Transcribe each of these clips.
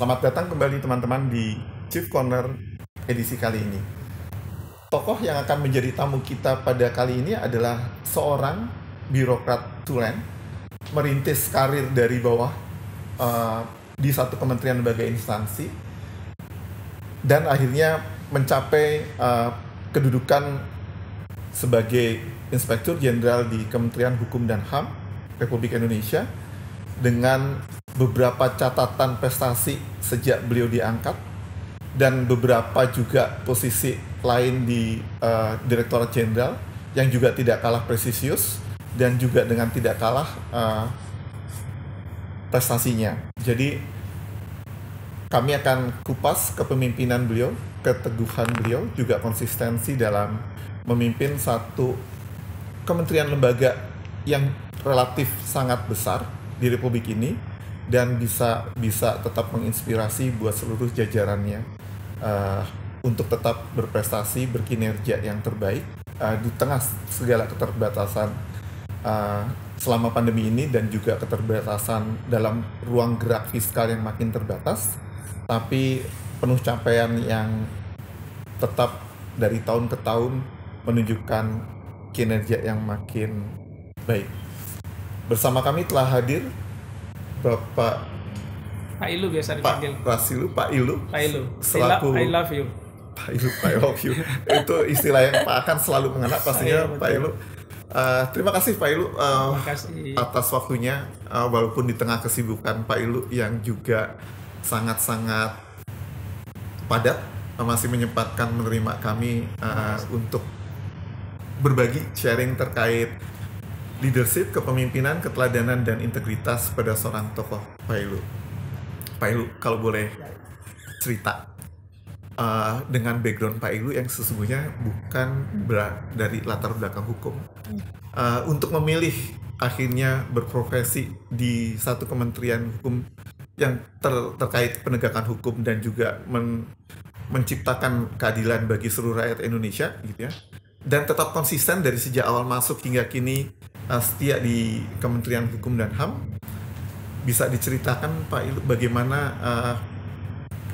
Selamat datang kembali teman-teman di Chief Corner edisi kali ini. Tokoh yang akan menjadi tamu kita pada kali ini adalah seorang birokrat tulen, merintis karir dari bawah di satu kementerian lembaga instansi, dan akhirnya mencapai kedudukan sebagai Inspektur Jenderal di Kementerian Hukum dan HAM Republik Indonesia dengan beberapa catatan prestasi sejak beliau diangkat dan beberapa juga posisi lain di Direktorat Jenderal yang juga tidak kalah presisius dan juga dengan tidak kalah prestasinya. Jadi kami akan kupas kepemimpinan beliau, keteguhan beliau, juga konsistensi dalam memimpin satu kementerian lembaga yang relatif sangat besar di Republik ini dan bisa tetap menginspirasi buat seluruh jajarannya untuk tetap berprestasi, berkinerja yang terbaik di tengah segala keterbatasan selama pandemi ini dan juga keterbatasan dalam ruang gerak fiskal yang makin terbatas, tapi penuh capaian yang tetap dari tahun ke tahun menunjukkan kinerja yang makin baik. Bersama kami telah hadir Bapak Pak Ilu biasa dipanggil. Pak Ilu. Selaku I love you. Pak Ilu, I love you. Itu istilah yang Pak akan selalu mengenal pastinya. Pak Ilu. Terima kasih Pak Ilu atas waktunya, walaupun di tengah kesibukan Pak Ilu yang juga sangat-sangat padat, masih menyempatkan menerima kami untuk berbagi sharing terkait leadership, kepemimpinan, keteladanan, dan integritas pada seorang tokoh. Pak Ilu, kalau boleh cerita dengan background Pak Ilu yang sesungguhnya bukan dari latar belakang hukum, untuk memilih akhirnya berprofesi di satu kementerian hukum yang terkait penegakan hukum dan juga menciptakan keadilan bagi seluruh rakyat Indonesia, gitu ya, dan tetap konsisten dari sejak awal masuk hingga kini setia di Kementerian Hukum dan HAM. Bisa diceritakan Pak Ilu bagaimana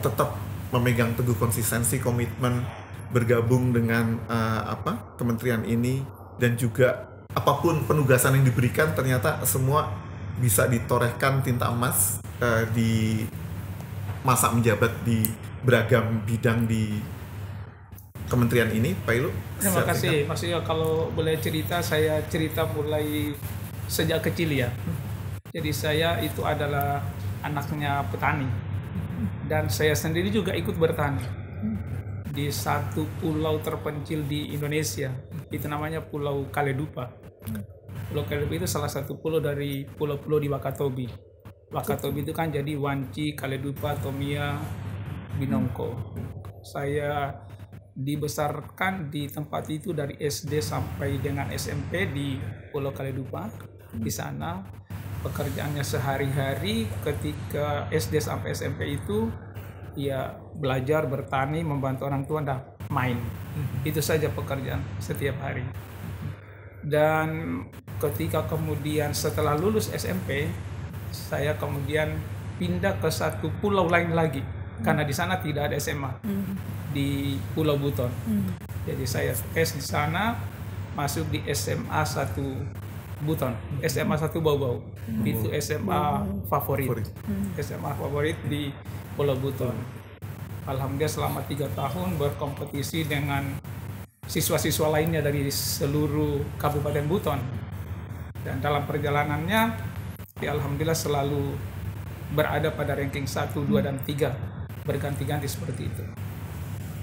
tetap memegang teguh konsistensi, komitmen bergabung dengan kementerian ini, dan juga apapun penugasan yang diberikan ternyata semua bisa ditorehkan tinta emas di masa menjabat di beragam bidang di kementerian ini, Pak Ilu. Terima kasih. Maksudnya kalau boleh cerita, saya cerita mulai sejak kecil ya. Jadi saya itu adalah anaknya petani dan saya sendiri juga ikut bertani di satu pulau terpencil di Indonesia. Itu namanya Pulau Kaledupa. Pulau Kaledupa itu salah satu pulau dari pulau-pulau di Wakatobi. Wakatobi itu kan jadi Wanci, Kaledupa, Tomia, Binongko. Saya dibesarkan di tempat itu dari SD sampai dengan SMP di Pulau Kaledupa. Di sana pekerjaannya sehari-hari ketika SD sampai SMP itu ya belajar bertani, membantu orang tua dan main. Itu saja pekerjaan setiap hari. Dan ketika kemudian setelah lulus SMP, saya kemudian pindah ke satu pulau lain lagi karena di sana tidak ada SMA. Di Pulau Buton. Jadi saya tes di sana, masuk di SMA 1 Buton, SMA 1 Bau-Bau. Itu SMA favorit. SMA favorit di Pulau Buton. Alhamdulillah selama 3 tahun berkompetisi dengan siswa-siswa lainnya dari seluruh Kabupaten Buton. Dan dalam perjalanannya, ya alhamdulillah selalu berada pada ranking 1, 2, dan 3. Berganti-ganti seperti itu.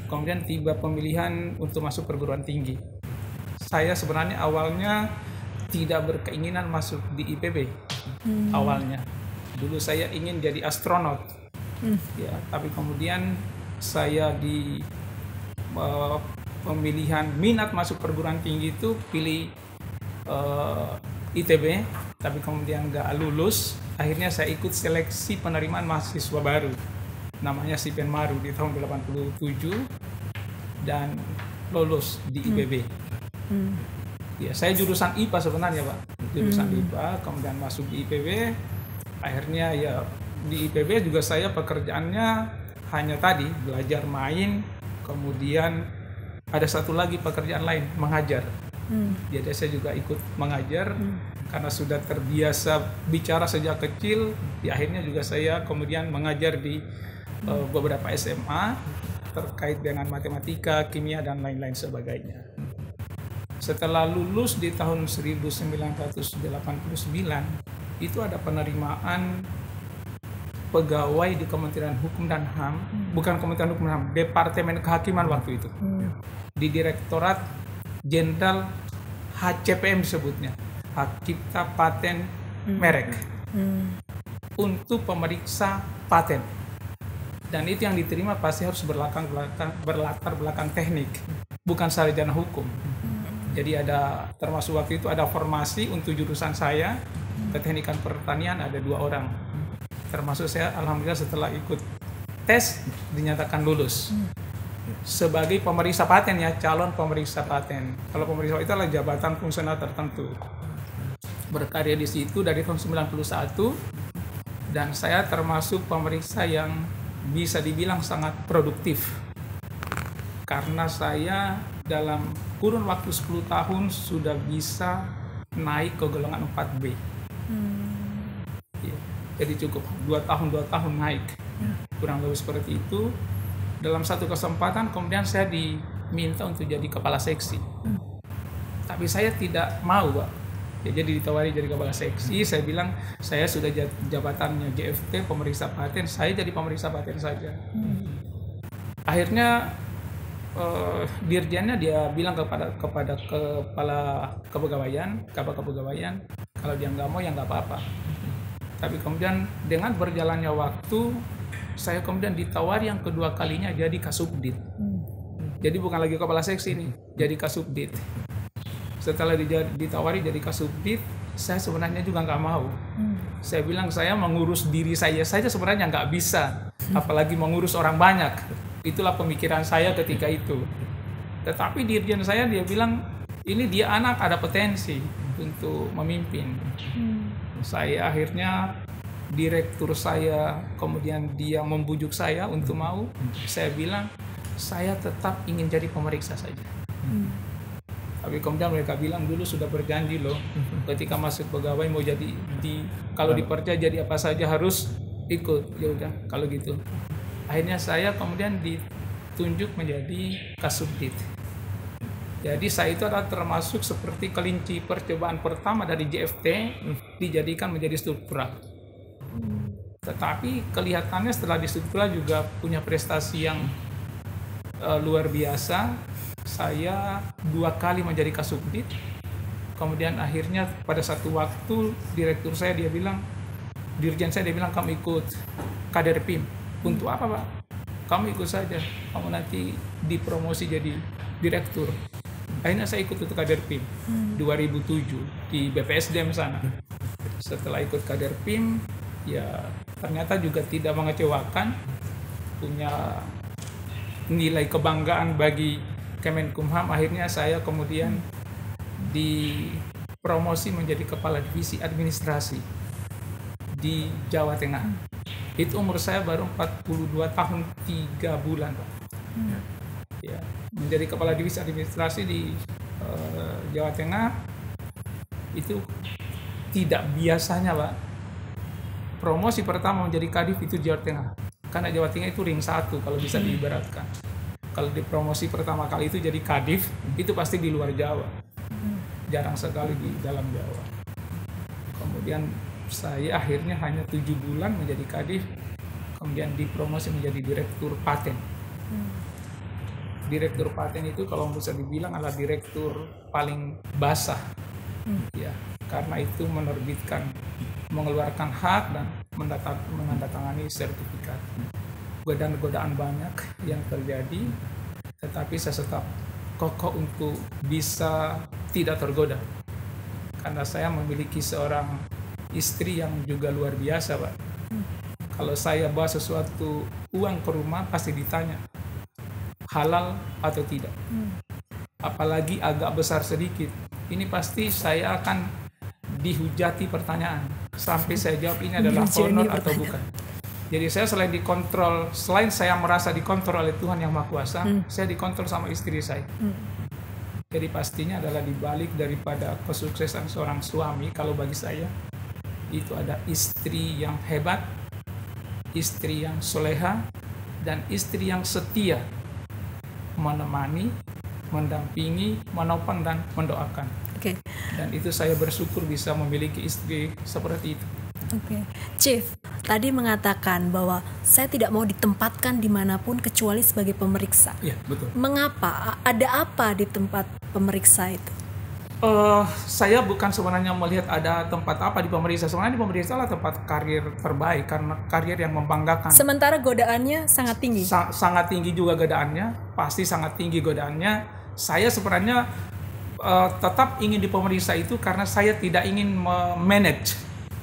Kemudian tiba pemilihan untuk masuk perguruan tinggi. Saya sebenarnya awalnya tidak berkeinginan masuk di IPB. Awalnya, dulu saya ingin jadi astronot. Ya, tapi kemudian saya di pemilihan minat masuk perguruan tinggi itu pilih ITB, tapi kemudian nggak lulus. Akhirnya saya ikut seleksi penerimaan mahasiswa baru. Namanya Sipenmaru di tahun 87 dan lulus di IPB. Ya, saya jurusan IPA sebenarnya, Pak. Jurusan IPA, kemudian masuk di IPB. Akhirnya ya di IPB juga saya pekerjaannya hanya tadi belajar main, kemudian ada satu lagi pekerjaan lain, mengajar. Jadi saya juga ikut mengajar karena sudah terbiasa bicara sejak kecil. Di akhirnya juga saya kemudian mengajar di beberapa SMA terkait dengan matematika, kimia dan lain-lain sebagainya. Setelah lulus di tahun 1989 itu ada penerimaan pegawai di Kementerian Hukum dan HAM, bukan Kementerian Hukum dan HAM, Departemen Kehakiman waktu itu, di Direktorat Jenderal HCPM disebutnya, Hak Cipta Paten Merek, untuk pemeriksa paten. Dan itu yang diterima pasti harus berlatar belakang teknik, bukan sarjana hukum. Jadi ada, termasuk waktu itu ada formasi untuk jurusan saya, keteknikan pertanian, ada 2 orang. Termasuk saya, alhamdulillah setelah ikut tes dinyatakan lulus sebagai pemeriksa paten ya, calon pemeriksa paten. Kalau pemeriksa itu adalah jabatan fungsional tertentu. Berkarya di situ dari tahun 91 dan saya termasuk pemeriksa yang bisa dibilang sangat produktif. Karena saya dalam kurun waktu 10 tahun sudah bisa naik ke golongan 4B. Jadi cukup 2 tahun naik, kurang lebih seperti itu. Dalam satu kesempatan kemudian saya diminta untuk jadi kepala seksi, tapi saya tidak mau, Pak. Ya, jadi ditawari jadi kepala seksi, saya bilang saya sudah jabatannya JFT pemeriksa paten, saya jadi pemeriksa paten saja. Akhirnya dirjennya dia bilang kepada kepala kepegawaian, kalau dia nggak mau ya nggak apa-apa. Tapi kemudian dengan berjalannya waktu, saya kemudian ditawari yang kedua kalinya jadi Kasubdit. Jadi bukan lagi kepala seksi nih, jadi Kasubdit. Setelah ditawari jadi Kasubdit, saya sebenarnya juga nggak mau. Saya bilang saya mengurus diri saya saja sebenarnya nggak bisa, apalagi mengurus orang banyak. Itulah pemikiran saya ketika itu. Tetapi dirjen saya dia bilang, ini dia anak ada potensi untuk memimpin. Saya akhirnya, direktur saya kemudian dia membujuk saya untuk mau. Saya bilang saya tetap ingin jadi pemeriksa saja. Tapi kemudian mereka bilang dulu sudah berjanji loh, ketika masuk pegawai mau jadi kalau dipercaya jadi apa saja harus ikut. Ya udah kalau gitu. Akhirnya saya kemudian ditunjuk menjadi Kasubdit. Jadi saya itu adalah termasuk seperti kelinci percobaan pertama dari JFT dijadikan menjadi struktural. Tetapi kelihatannya setelah di struktural juga punya prestasi yang luar biasa. Saya 2 kali menjadi Kasubdit. Kemudian akhirnya pada satu waktu direktur saya dia bilang, dirjen saya dia bilang kamu ikut kader PIM. Untuk apa, Pak? Kamu ikut saja. Kamu nanti dipromosi jadi direktur. Akhirnya saya ikut untuk kader PIM 2007 di BPSDM sana. Setelah ikut kader PIM, ya ternyata juga tidak mengecewakan, punya nilai kebanggaan bagi Kemenkumham. Akhirnya saya kemudian dipromosi menjadi kepala divisi administrasi di Jawa Tengah. Itu umur saya baru 42 tahun 3 bulan, Pak. Ya, menjadi kepala divisi administrasi di Jawa Tengah itu tidak biasanya, Pak. Promosi pertama menjadi kadif itu Jawa Tengah, karena Jawa Tengah itu ring 1 kalau bisa diibaratkan. Kalau di promosi pertama kali itu jadi kadif, itu pasti di luar Jawa, jarang sekali di dalam Jawa. Kemudian saya akhirnya hanya 7 bulan menjadi kadif, kemudian dipromosi menjadi direktur paten. Direktur paten itu kalau bisa dibilang adalah direktur paling basah, ya, karena itu mengeluarkan hak dan menandatangani sertifikat. Godaan-godaan banyak yang terjadi, tetapi saya tetap kokoh untuk bisa tidak tergoda, karena saya memiliki seorang istri yang juga luar biasa, Pak. Kalau saya bawa sesuatu uang ke rumah pasti ditanya halal atau tidak. Apalagi agak besar sedikit, ini pasti saya akan dihujati pertanyaan sampai saya jawab ini adalah honor atau bukan. Jadi saya selain saya merasa dikontrol oleh Tuhan Yang Maha Kuasa, saya dikontrol sama istri saya. Jadi pastinya adalah dibalik daripada kesuksesan seorang suami, kalau bagi saya itu ada istri yang hebat, istri yang soleha, dan istri yang setia menemani, mendampingi, menopang, dan mendoakan. Oke. Dan itu saya bersyukur bisa memiliki istri seperti itu. Oke. Chief, tadi mengatakan bahwa saya tidak mau ditempatkan dimanapun kecuali sebagai pemeriksa. Iya, betul. Mengapa? Ada apa di tempat pemeriksa itu? Saya bukan sebenarnya melihat ada tempat apa di pemeriksa. Sebenarnya di pemeriksa adalah tempat karir terbaik, karena karir yang membanggakan. Sementara godaannya sangat tinggi. Sangat tinggi juga godaannya, pasti sangat tinggi godaannya. Saya sebenarnya tetap ingin di pemeriksa itu karena saya tidak ingin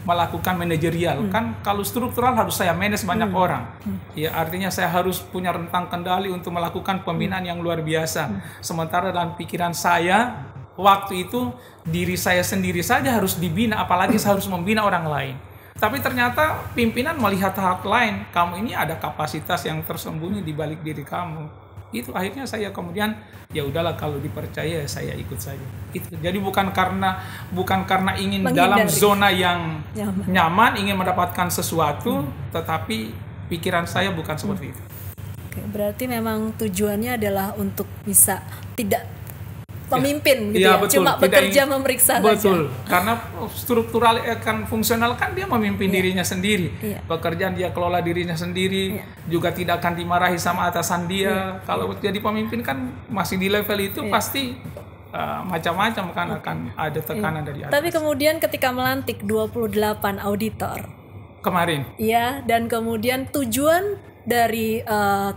melakukan manajerial. Kan kalau struktural harus saya manage banyak orang. Ya, artinya saya harus punya rentang kendali untuk melakukan pembinaan yang luar biasa. Sementara dalam pikiran saya waktu itu diri saya sendiri saja harus dibina, apalagi saya harus membina orang lain. Tapi ternyata pimpinan melihat hal lain, kamu ini ada kapasitas yang tersembunyi di balik diri kamu. Itu akhirnya saya kemudian ya udahlah, kalau dipercaya saya ikut saja. Itu. Jadi bukan karena ingin dalam zona yang nyaman ingin mendapatkan sesuatu, tetapi pikiran saya bukan seperti itu. Oke, berarti memang tujuannya adalah untuk bisa tidak pemimpin gitu ya, cuma bekerja memeriksa saja. Betul, karena struktural kan fungsional kan dia memimpin dirinya sendiri. Pekerjaan dia kelola dirinya sendiri, juga tidak akan dimarahi sama atasan dia. Kalau jadi pemimpin kan masih di level itu pasti macam-macam kan akan ada tekanan dari atas. Tapi kemudian ketika melantik 28 auditor kemarin. Iya, dan kemudian tujuan dari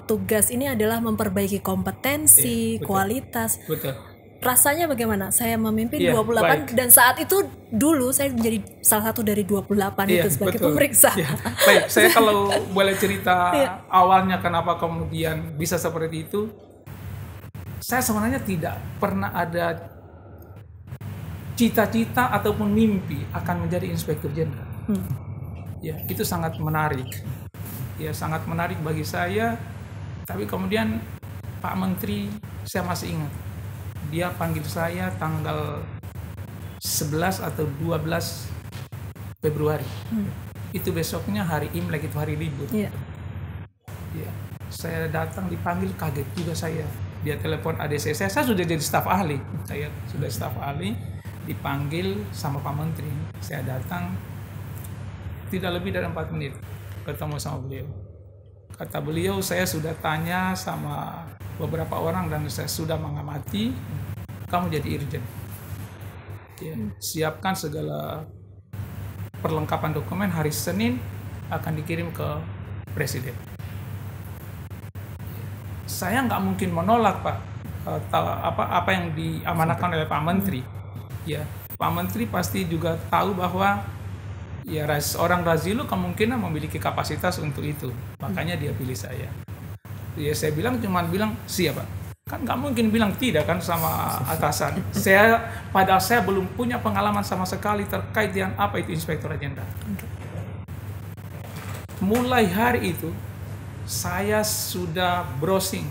tugas ini adalah memperbaiki kompetensi, kualitas. Betul. Rasanya bagaimana? Saya memimpin 28 dan saat itu dulu saya menjadi salah satu dari 28 itu sebagai pemeriksa. Baik, saya kalau boleh cerita awalnya kenapa kemudian bisa seperti itu. Saya sebenarnya tidak pernah ada cita-cita ataupun mimpi akan menjadi inspektur jenderal. Ya, itu sangat menarik. Ya, sangat menarik bagi saya. Tapi kemudian Pak Menteri, saya masih ingat, dia panggil saya tanggal 11 atau 12 Februari. Itu besoknya hari Imlek, itu hari libur. Ya, saya datang dipanggil, kaget juga saya. Dia telepon ADC saya sudah jadi staf ahli. Saya sudah staf ahli, dipanggil sama Pak Menteri. Saya datang, tidak lebih dari 4 menit ketemu sama beliau. Kata beliau, saya sudah tanya sama beberapa orang dan saya sudah mengamati, kamu jadi irjen. Ya, siapkan segala perlengkapan dokumen, hari Senin akan dikirim ke Presiden. Saya nggak mungkin menolak, Pak, apa yang diamanahkan oleh Pak Menteri. Ya, Pak Menteri pasti juga tahu bahwa ya orang Razilu kemungkinan memiliki kapasitas untuk itu, makanya dia pilih saya. Ya, saya cuma bilang siap, Pak. Kan nggak mungkin bilang tidak kan sama atasan. Padahal saya belum punya pengalaman sama sekali terkait dengan apa itu inspektorat jenderal. Mulai hari itu saya sudah browsing,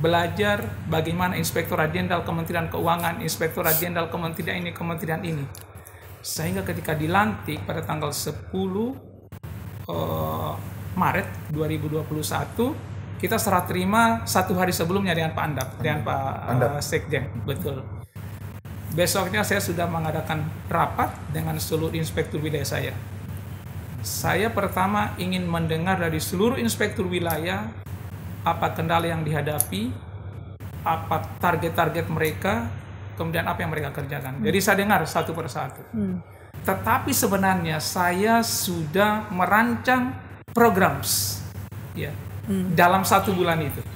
belajar bagaimana inspektorat jenderal Kementerian Keuangan, inspektorat jenderal kementerian ini. Sehingga ketika dilantik pada tanggal 10 Maret 2021, kita serah terima 1 hari sebelumnya dengan Pak Andap, dengan Pak Sekjen. Betul. Besoknya saya sudah mengadakan rapat dengan seluruh inspektur wilayah saya. Saya pertama ingin mendengar dari seluruh inspektur wilayah apa kendala yang dihadapi, apa target-target mereka, kemudian apa yang mereka kerjakan. Jadi saya dengar satu persatu. Tetapi sebenarnya saya sudah merancang programs, ya, dalam 1 bulan itu.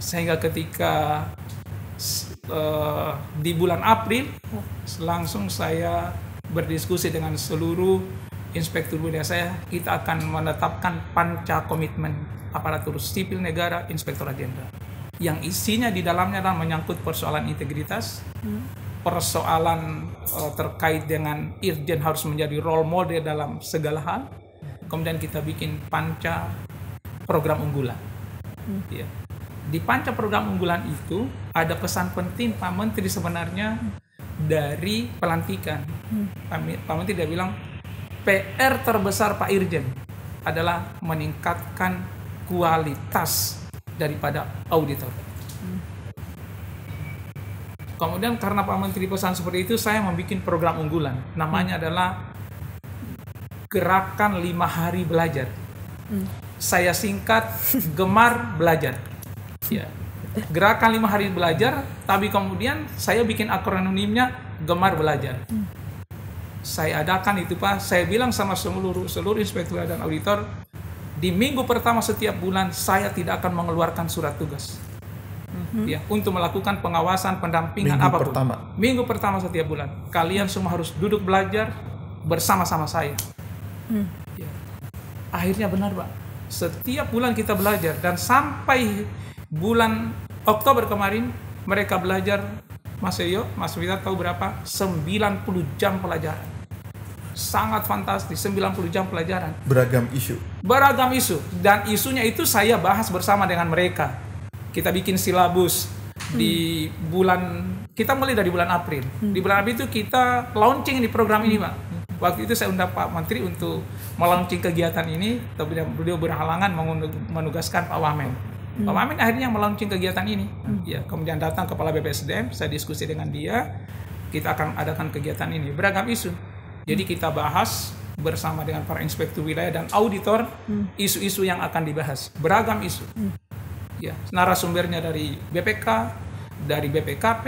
Sehingga ketika di bulan April langsung saya berdiskusi dengan seluruh inspektur wilayah saya, kita akan menetapkan panca komitmen aparatur sipil negara inspektorat jenderal. Yang isinya di dalamnya adalah menyangkut persoalan integritas, persoalan terkait dengan irjen harus menjadi role model dalam segala hal, kemudian kita bikin panca program unggulan. Ya. Di panca program unggulan itu ada pesan penting Pak Menteri sebenarnya dari pelantikan. Pak Menteri dia bilang PR terbesar Pak Irjen adalah meningkatkan kualitas daripada auditor. Kemudian karena Pak Menteri pesan seperti itu, saya membuat program unggulan. Namanya adalah Gerakan 5 Hari Belajar. Saya singkat Gemar Belajar. Ya. Gerakan 5 Hari Belajar, tapi kemudian saya bikin akronimnya Gemar Belajar. Saya adakan itu Pak, saya bilang sama seluruh inspektur dan auditor, di minggu pertama setiap bulan saya tidak akan mengeluarkan surat tugas. Ya, untuk melakukan pengawasan, pendampingan apapun. Minggu pertama setiap bulan. Kalian semua harus duduk belajar bersama-sama saya. Ya. Akhirnya benar Pak. Setiap bulan kita belajar dan sampai bulan Oktober kemarin mereka belajar, Mas Eyo, Mas Vita tahu berapa? 90 jam pelajaran. Sangat fantastis, 90 jam pelajaran. Beragam isu. Beragam isu. Dan isunya itu saya bahas bersama dengan mereka. Kita bikin silabus di bulan, kita mulai dari bulan April. Di bulan April itu kita launching di program ini Pak. Waktu itu saya undang Pak Menteri untuk melaunching kegiatan ini, tapi beliau berhalangan menugaskan Pak Wamen. Pak Wamen akhirnya melaunching kegiatan ini. Ya, kemudian datang Kepala BPSDM, saya diskusi dengan dia, kita akan adakan kegiatan ini. Beragam isu. Jadi kita bahas bersama dengan para inspektur wilayah dan auditor isu-isu yang akan dibahas. Beragam isu. Ya, narasumbernya dari BPK, dari BPKP,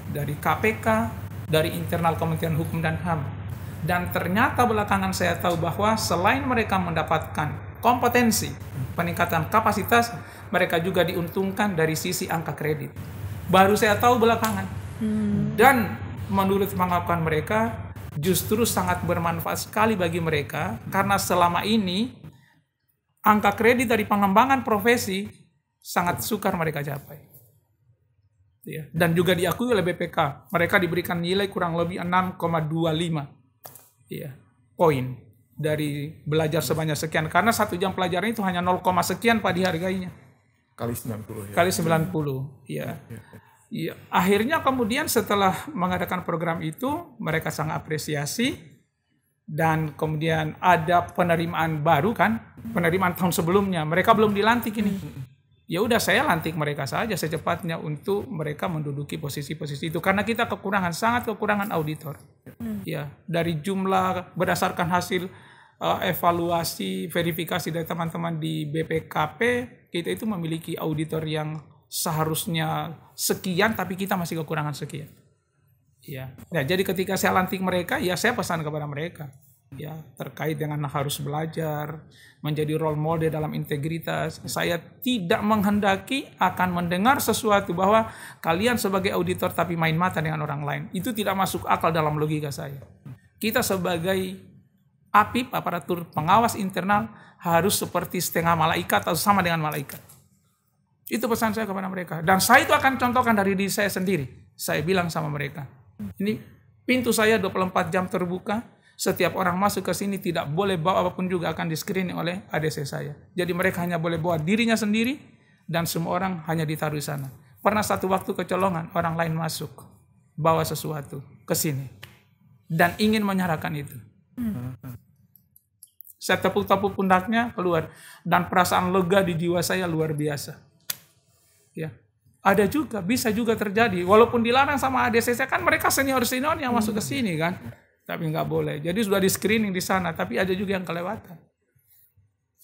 dari KPK, dari internal Kementerian Hukum dan HAM. Dan ternyata belakangan saya tahu bahwa selain mereka mendapatkan kompetensi, peningkatan kapasitas, mereka juga diuntungkan dari sisi angka kredit. Baru saya tahu belakangan. Dan menurut pengakuan mereka, justru sangat bermanfaat sekali bagi mereka, karena selama ini angka kredit dari pengembangan profesi sangat sukar mereka capai. Ya. Dan juga diakui oleh BPK. Mereka diberikan nilai kurang lebih 6,25 ya, poin dari belajar sebanyak sekian. Karena 1 jam pelajaran itu hanya 0, sekian Pak dihargainya. Kali 90 ya. Kali 90 ya. Ya. Akhirnya kemudian setelah mengadakan program itu, mereka sangat apresiasi. Dan kemudian ada penerimaan baru kan, penerimaan tahun sebelumnya. Mereka belum dilantik ini. Ya udah saya lantik mereka saja secepatnya untuk mereka menduduki posisi-posisi itu, karena kita sangat kekurangan auditor. Ya, dari jumlah berdasarkan hasil evaluasi verifikasi dari teman-teman di BPKP, kita itu memiliki auditor yang seharusnya sekian, tapi kita masih kekurangan sekian. Ya, jadi ketika saya lantik mereka, ya saya pesan kepada mereka. Ya, terkait dengan harus belajar, menjadi role model dalam integritas. Saya tidak menghendaki akan mendengar sesuatu bahwa kalian sebagai auditor tapi main mata dengan orang lain. Itu tidak masuk akal dalam logika saya. Kita sebagai APIP, aparatur pengawas internal, harus seperti setengah malaikat atau sama dengan malaikat. Itu pesan saya kepada mereka. Dan saya itu akan contohkan dari diri saya sendiri. Saya bilang sama mereka, ini pintu saya 24 jam terbuka. Setiap orang masuk ke sini tidak boleh bawa apapun juga, akan di-screening oleh ADC saya. Jadi mereka hanya boleh bawa dirinya sendiri dan semua orang hanya ditaruh di sana. Pernah satu waktu kecolongan, orang lain masuk, bawa sesuatu ke sini dan ingin menyerahkan itu. Saya tepuk-tepuk pundaknya, keluar, dan perasaan lega di jiwa saya luar biasa. Ya. Ada juga, bisa juga terjadi. Walaupun dilarang sama ADC saya, kan mereka senior-senior yang masuk ke sini kan. Tapi nggak boleh. Jadi sudah di screening di sana, tapi ada juga yang kelewatan.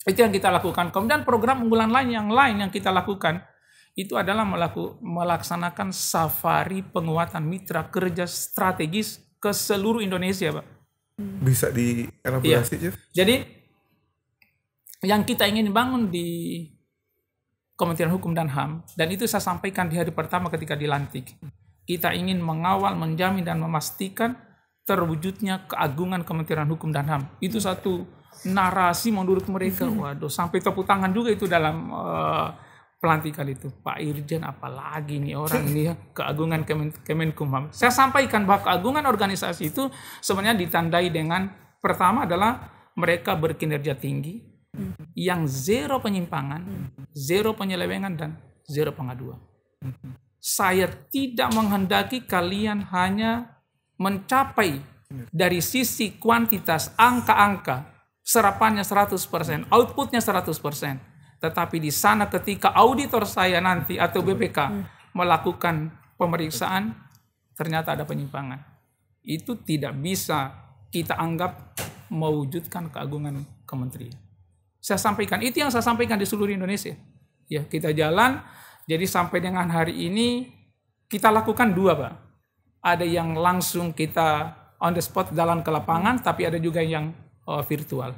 Itu yang kita lakukan. Kemudian program unggulan lain yang kita lakukan itu adalah melaksanakan safari penguatan mitra kerja strategis ke seluruh Indonesia, Pak. Bisa dielaborasi, Jeff? Jadi yang kita ingin bangun di Kementerian Hukum dan HAM, dan itu saya sampaikan di hari pertama ketika dilantik. Kita ingin mengawal, menjamin, dan memastikan terwujudnya keagungan Kementerian Hukum dan HAM. Itu satu narasi menurut mereka. Waduh, sampai tepuk tangan juga itu dalam pelantikan itu. Pak Irjen apalagi nih orang ini ya, keagungan Kemenkumham. Saya sampaikan bahwa keagungan organisasi itu sebenarnya ditandai dengan, pertama adalah mereka berkinerja tinggi, yang zero penyimpangan, zero penyelewengan, dan zero pengaduan. Saya tidak menghendaki kalian hanya mencapai dari sisi kuantitas, angka-angka, serapannya 100%, outputnya 100%. Tetapi di sana ketika auditor saya nanti atau BPK melakukan pemeriksaan, ternyata ada penyimpangan. Itu tidak bisa kita anggap mewujudkan keagungan kementerian. Saya sampaikan, itu yang saya sampaikan di seluruh Indonesia. Ya, kita jalan, jadi sampai dengan hari ini kita lakukan dua, Pak. Ada yang langsung kita on the spot jalan ke lapangan, tapi ada juga yang virtual.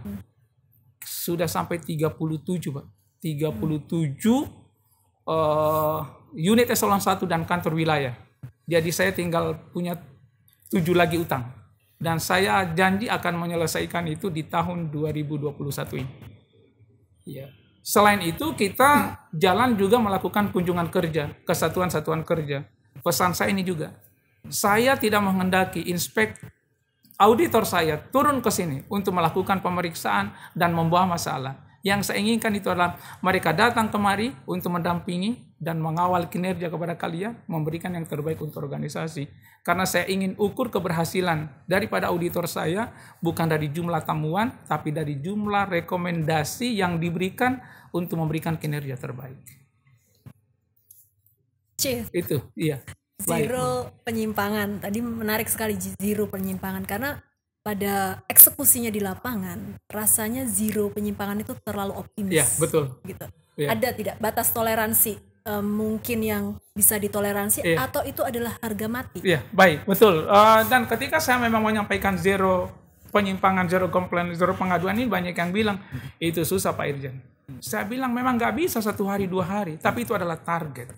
Sudah sampai 37, Pak. 37 unit eselon 1 dan kantor wilayah. Jadi saya tinggal punya 7 lagi utang. Dan saya janji akan menyelesaikan itu di tahun 2021 ini. Ya. Selain itu kita jalan juga melakukan kunjungan kerja ke satuan-satuan kerja. Pesan saya ini juga. Saya tidak menghendaki auditor saya turun ke sini untuk melakukan pemeriksaan dan membawa masalah. Yang saya inginkan itu adalah mereka datang kemari untuk mendampingi dan mengawal kinerja kepada kalian, memberikan yang terbaik untuk organisasi. Karena saya ingin ukur keberhasilan daripada auditor saya bukan dari jumlah temuan, tapi dari jumlah rekomendasi yang diberikan untuk memberikan kinerja terbaik. Chief. Itu, iya. Zero penyimpangan. Tadi menarik sekali zero penyimpangan karena pada eksekusinya di lapangan rasanya zero penyimpangan itu terlalu optimis. Iya, betul. Gitu. Ya. Ada tidak batas toleransi mungkin yang bisa ditoleransi atau itu adalah harga mati? Iya, baik, betul. Dan ketika saya memang menyampaikan zero penyimpangan, zero komplain, zero pengaduan ini banyak yang bilang itu susah Pak Irjen. Saya bilang memang nggak bisa 1 hari 2 hari, tapi itu adalah target.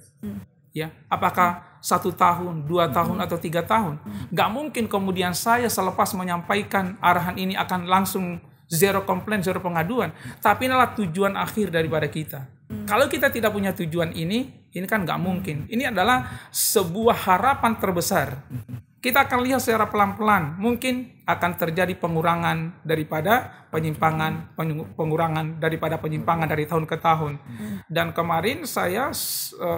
Ya, apakah 1 tahun, 2 tahun atau 3 tahun? Nggak mungkin kemudian saya selepas menyampaikan arahan ini akan langsung zero komplain, zero pengaduan. Tapi inilah tujuan akhir daripada kita. Kalau kita tidak punya tujuan ini kan nggak mungkin. Ini adalah sebuah harapan terbesar. Kita akan lihat secara pelan-pelan, mungkin akan terjadi pengurangan daripada penyimpangan, pengurangan daripada penyimpangan dari tahun ke tahun. Dan kemarin saya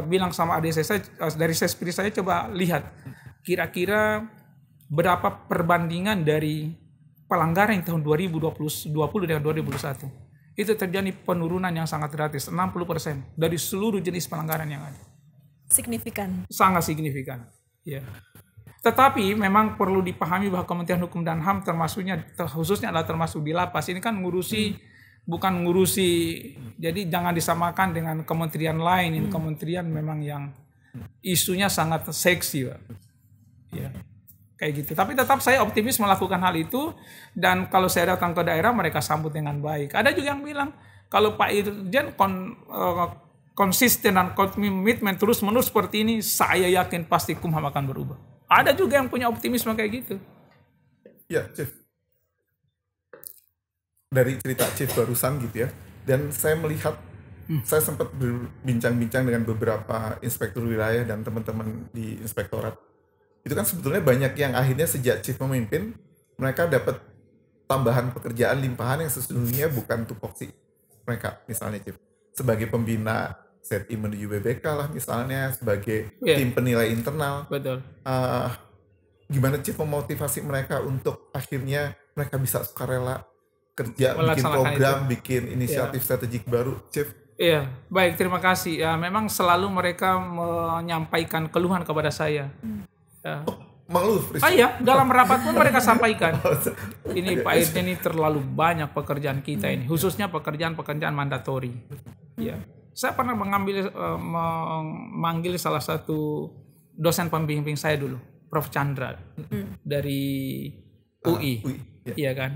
bilang sama adik saya, dari sespri saya coba lihat, kira-kira berapa perbandingan dari pelanggaran di tahun 2020 dengan 2021. Itu terjadi penurunan yang sangat drastis, 60% dari seluruh jenis pelanggaran yang ada. Signifikan. Sangat signifikan. Ya. Tetapi memang perlu dipahami bahwa Kementerian Hukum dan HAM khususnya adalah termasuk di lapas. Ini kan bukan ngurusi, jadi jangan disamakan dengan kementerian lain. Ini kementerian memang yang isunya sangat seksi, Pak. Ya, kayak gitu. Tapi tetap saya optimis melakukan hal itu, dan kalau saya datang ke daerah mereka sambut dengan baik. Ada juga yang bilang kalau Pak Irjen konsisten dan komitmen terus-menerus seperti ini, saya yakin pasti Kumham akan berubah. Ada juga yang punya optimisme kayak gitu. Ya, Chief. Dari cerita Chief barusan gitu ya, dan saya melihat, saya sempat berbincang-bincang dengan beberapa inspektur wilayah dan teman-teman di inspektorat. Itu kan sebetulnya banyak yang akhirnya sejak Chief memimpin, mereka dapat tambahan pekerjaan limpahan yang sesungguhnya bukan tupoksi mereka. Misalnya Chief, sebagai pembina SETI menuju BBK lah misalnya, sebagai tim penilai internal. Betul. Gimana Chief memotivasi mereka untuk akhirnya mereka bisa sukarela kerja, bikin program, bikin inisiatif strategik baru, Chief? Iya, baik, terima kasih. Ya, memang selalu mereka menyampaikan keluhan kepada saya. Ya. Mengeluh? Iya, dalam rapat pun mereka sampaikan. Ini Pak Irjen ini terlalu banyak pekerjaan kita ini, khususnya pekerjaan-pekerjaan mandatori. Ya. Saya pernah memanggil salah satu dosen pembimbing saya dulu, Prof. Chandra dari UI. Iya kan?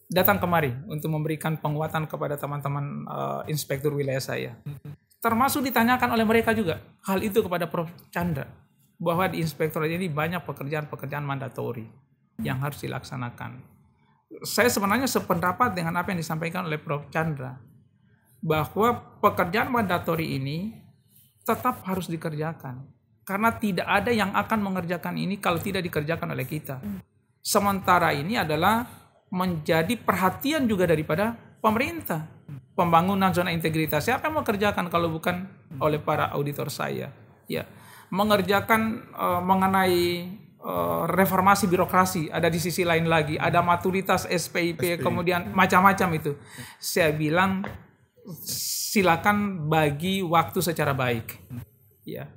Datang kemari untuk memberikan penguatan kepada teman-teman inspektur wilayah saya. Termasuk ditanyakan oleh mereka juga hal itu kepada Prof. Chandra, bahwa di inspektorat ini banyak pekerjaan-pekerjaan mandatori yang harus dilaksanakan. Saya sebenarnya sependapat dengan apa yang disampaikan oleh Prof. Chandra, bahwa pekerjaan mandatori ini tetap harus dikerjakan. Karena tidak ada yang akan mengerjakan ini kalau tidak dikerjakan oleh kita. Sementara ini adalah menjadi perhatian juga daripada pemerintah. Pembangunan zona integritas, siapa yang mau kerjakan kalau bukan oleh para auditor saya? Ya, mengerjakan mengenai reformasi birokrasi, ada di sisi lain lagi, ada maturitas SPIP, kemudian macam-macam itu. Saya bilang silakan bagi waktu secara baik. Ya,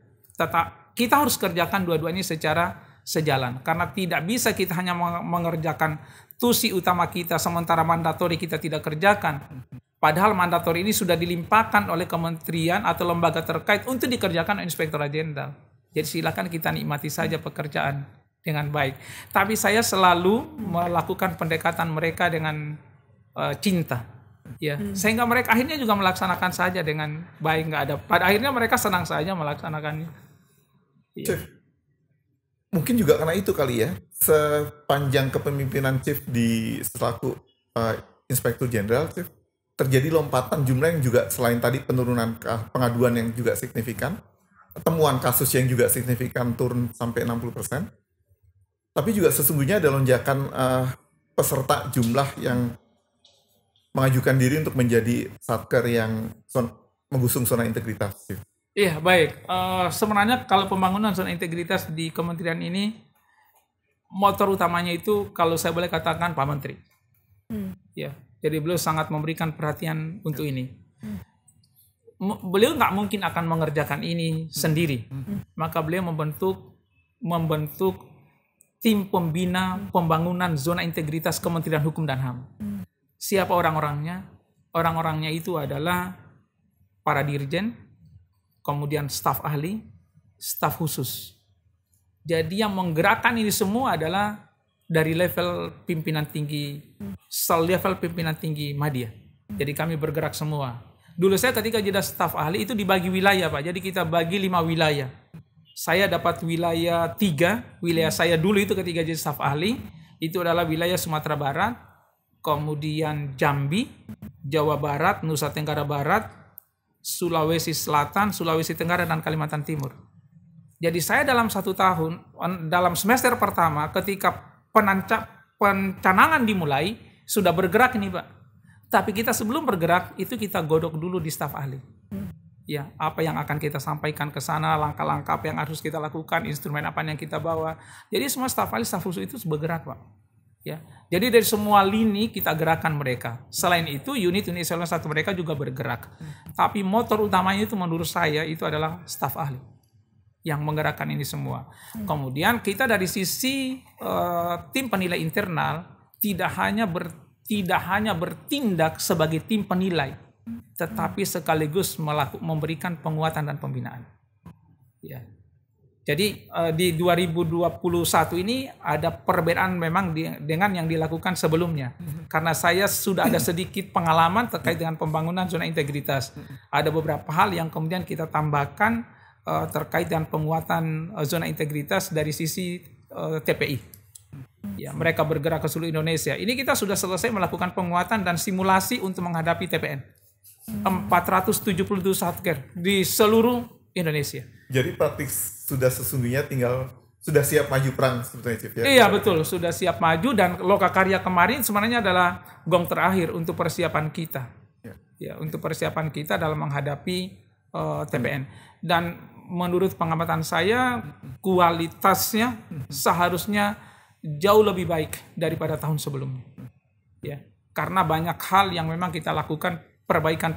kita harus kerjakan dua-duanya secara sejalan, karena tidak bisa kita hanya mengerjakan tusi utama kita sementara mandatori kita tidak kerjakan. Padahal mandatori ini sudah dilimpahkan oleh kementerian atau lembaga terkait untuk dikerjakan Inspektorat Jenderal. Jadi silakan kita nikmati saja pekerjaan dengan baik. Tapi saya selalu melakukan pendekatan mereka dengan cinta, ya, sehingga mereka akhirnya juga melaksanakan saja dengan baik, nggak ada. Pada akhirnya mereka senang saja melaksanakannya. Ya. Chief, mungkin juga karena itu kali ya, sepanjang kepemimpinan Chief di selaku Inspektur Jenderal, Chief, terjadi lompatan jumlah yang juga selain tadi penurunan pengaduan yang juga signifikan, temuan kasus yang juga signifikan turun sampai 60%, tapi juga sesungguhnya ada lonjakan peserta jumlah yang mengajukan diri untuk menjadi satker yang menggusung zona integritas. Iya, baik. Sebenarnya kalau pembangunan zona integritas di kementerian ini, motor utamanya itu kalau saya boleh katakan Pak Menteri. Ya, jadi beliau sangat memberikan perhatian untuk ini. Beliau nggak mungkin akan mengerjakan ini sendiri, maka beliau membentuk tim pembina pembangunan zona integritas Kementerian Hukum dan HAM. Siapa orang-orangnya? Orang-orangnya itu adalah para dirjen, kemudian staf ahli, staf khusus. Jadi yang menggerakkan ini semua adalah dari level pimpinan tinggi, level pimpinan tinggi Madya. Jadi kami bergerak semua. Dulu saya ketika jadi staf ahli itu dibagi wilayah, Pak. Jadi kita bagi 5 wilayah. Saya dapat wilayah 3. Wilayah saya dulu itu ketika jadi staf ahli, itu adalah wilayah Sumatera Barat, kemudian Jambi, Jawa Barat, Nusa Tenggara Barat, Sulawesi Selatan, Sulawesi Tenggara, dan Kalimantan Timur. Jadi saya dalam 1 tahun, dalam semester pertama ketika pencanangan dimulai, sudah bergerak ini, Pak. Tapi kita sebelum bergerak, itu kita godok dulu di staf ahli. Ya, apa yang akan kita sampaikan ke sana, langkah-langkah apa yang harus kita lakukan, instrumen apa yang kita bawa. Jadi semua staf ahli, staf khusus itu bergerak, Pak. Ya, jadi dari semua lini kita gerakan mereka. Selain itu, unit-unit eselon 1 mereka juga bergerak. Tapi motor utamanya itu menurut saya itu adalah staf ahli yang menggerakkan ini semua. Kemudian kita dari sisi tim penilai internal tidak hanya bertindak sebagai tim penilai, tetapi sekaligus memberikan penguatan dan pembinaan. Ya. Jadi di 2021 ini ada perbedaan memang dengan yang dilakukan sebelumnya. Karena saya sudah ada sedikit pengalaman terkait dengan pembangunan zona integritas. Ada beberapa hal yang kemudian kita tambahkan terkait dengan penguatan zona integritas dari sisi TPI. Ya, mereka bergerak ke seluruh Indonesia. Ini kita sudah selesai melakukan penguatan dan simulasi untuk menghadapi TPN. 477 satker di seluruh Indonesia. Jadi praktik sudah sesungguhnya sudah siap maju perang sebetulnya, Chief, ya? Iya, betul, sudah siap maju, dan Lokakarya kemarin sebenarnya adalah gong terakhir untuk persiapan kita. Ya, untuk persiapan kita dalam menghadapi TPN. Dan menurut pengamatan saya kualitasnya seharusnya jauh lebih baik daripada tahun sebelumnya. Ya, karena banyak hal yang memang kita lakukan perbaikan.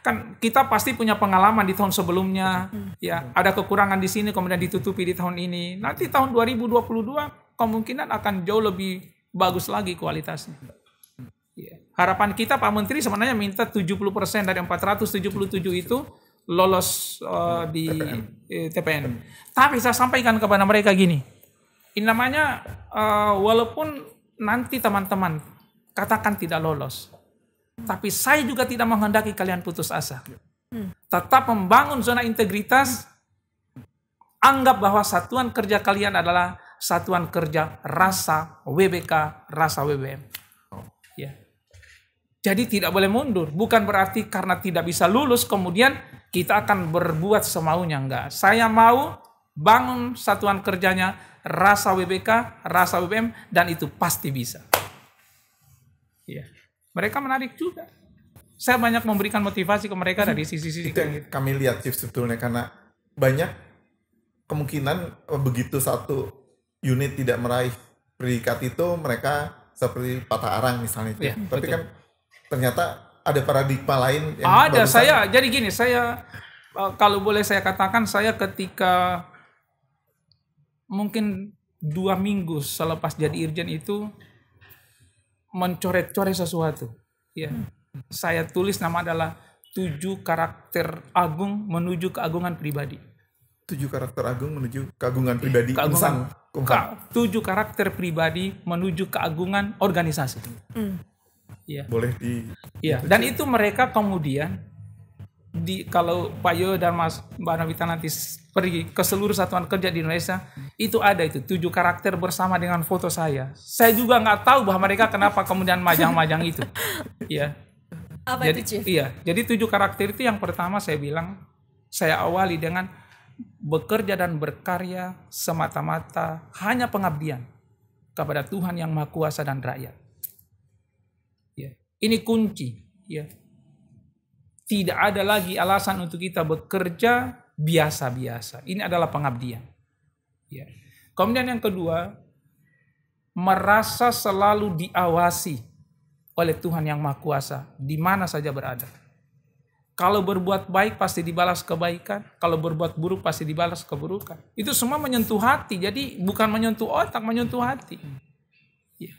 Kan kita pasti punya pengalaman di tahun sebelumnya, ya, ada kekurangan di sini kemudian ditutupi di tahun ini. Nanti tahun 2022 kemungkinan akan jauh lebih bagus lagi kualitasnya. Ya. Harapan kita Pak Menteri sebenarnya minta 70% dari 477 itu lolos di TPN. Tapi saya sampaikan kepada mereka gini, ini namanya walaupun nanti teman-teman katakan tidak lolos, tapi saya juga tidak menghendaki kalian putus asa. Tetap membangun zona integritas. Anggap bahwa satuan kerja kalian adalah satuan kerja rasa WBK, rasa WBM. Ya. Jadi tidak boleh mundur. Bukan berarti karena tidak bisa lulus kemudian kita akan berbuat semaunya. Enggak. Saya mau bangun satuan kerjanya rasa WBK, rasa WBM, dan itu pasti bisa. Ya. Mereka menarik juga. Saya banyak memberikan motivasi ke mereka dari sisi-sisi itu kami lihat Chief sebetulnya, karena banyak kemungkinan begitu satu unit tidak meraih predikat itu mereka seperti patah arang misalnya itu. Ya, tapi betul. kan ternyata ada paradigma lain yang ada. barusan. Saya jadi gini, saya kalau boleh saya katakan, saya ketika mungkin 2 minggu selepas jadi irjen itu mencoret-coret sesuatu. Ya. Saya tulis nama adalah 7 karakter agung menuju keagungan pribadi. 7 karakter agung menuju keagungan pribadi Keagungan, insan. 7 karakter pribadi menuju keagungan organisasi. Ya. Boleh di. Ya. Dan itu mereka kemudian kalau Pak Yo dan Mbak Navita nanti pergi ke seluruh satuan kerja di Indonesia, itu ada itu 7 karakter bersama dengan foto saya. Saya juga nggak tahu bahwa mereka kenapa kemudian majang-majang itu. Ya. Apa Jadi, itu, Chief? iya, jadi 7 karakter itu yang pertama saya bilang, saya awali dengan bekerja dan berkarya semata-mata hanya pengabdian kepada Tuhan yang Maha Kuasa dan rakyat. Ya. Ini kunci. Ya. Tidak ada lagi alasan untuk kita bekerja biasa-biasa. Ini adalah pengabdian. Ya. Kemudian yang kedua, merasa selalu diawasi oleh Tuhan yang Maha Kuasa di mana saja berada. Kalau berbuat baik pasti dibalas kebaikan, kalau berbuat buruk pasti dibalas keburukan. Itu semua menyentuh hati, jadi bukan menyentuh otak, menyentuh hati. Ya.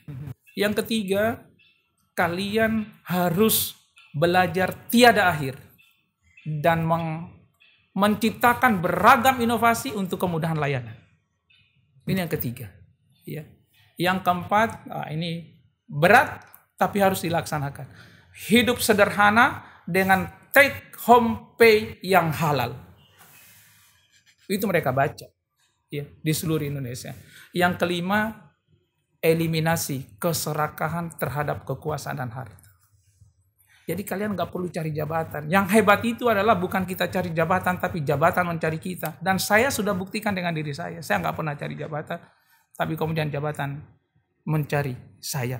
Yang ketiga, kalian harus belajar tiada akhir dan menciptakan beragam inovasi untuk kemudahan layanan. Ini yang ketiga. Ya. Yang keempat, ini berat tapi harus dilaksanakan. Hidup sederhana dengan take home pay yang halal. Itu mereka baca ya, di seluruh Indonesia. Yang kelima, eliminasi keserakahan terhadap kekuasaan dan harta. Jadi kalian gak perlu cari jabatan. Yang hebat itu adalah bukan kita cari jabatan, tapi jabatan mencari kita. Dan saya sudah buktikan dengan diri saya. Saya gak pernah cari jabatan, tapi kemudian jabatan mencari saya.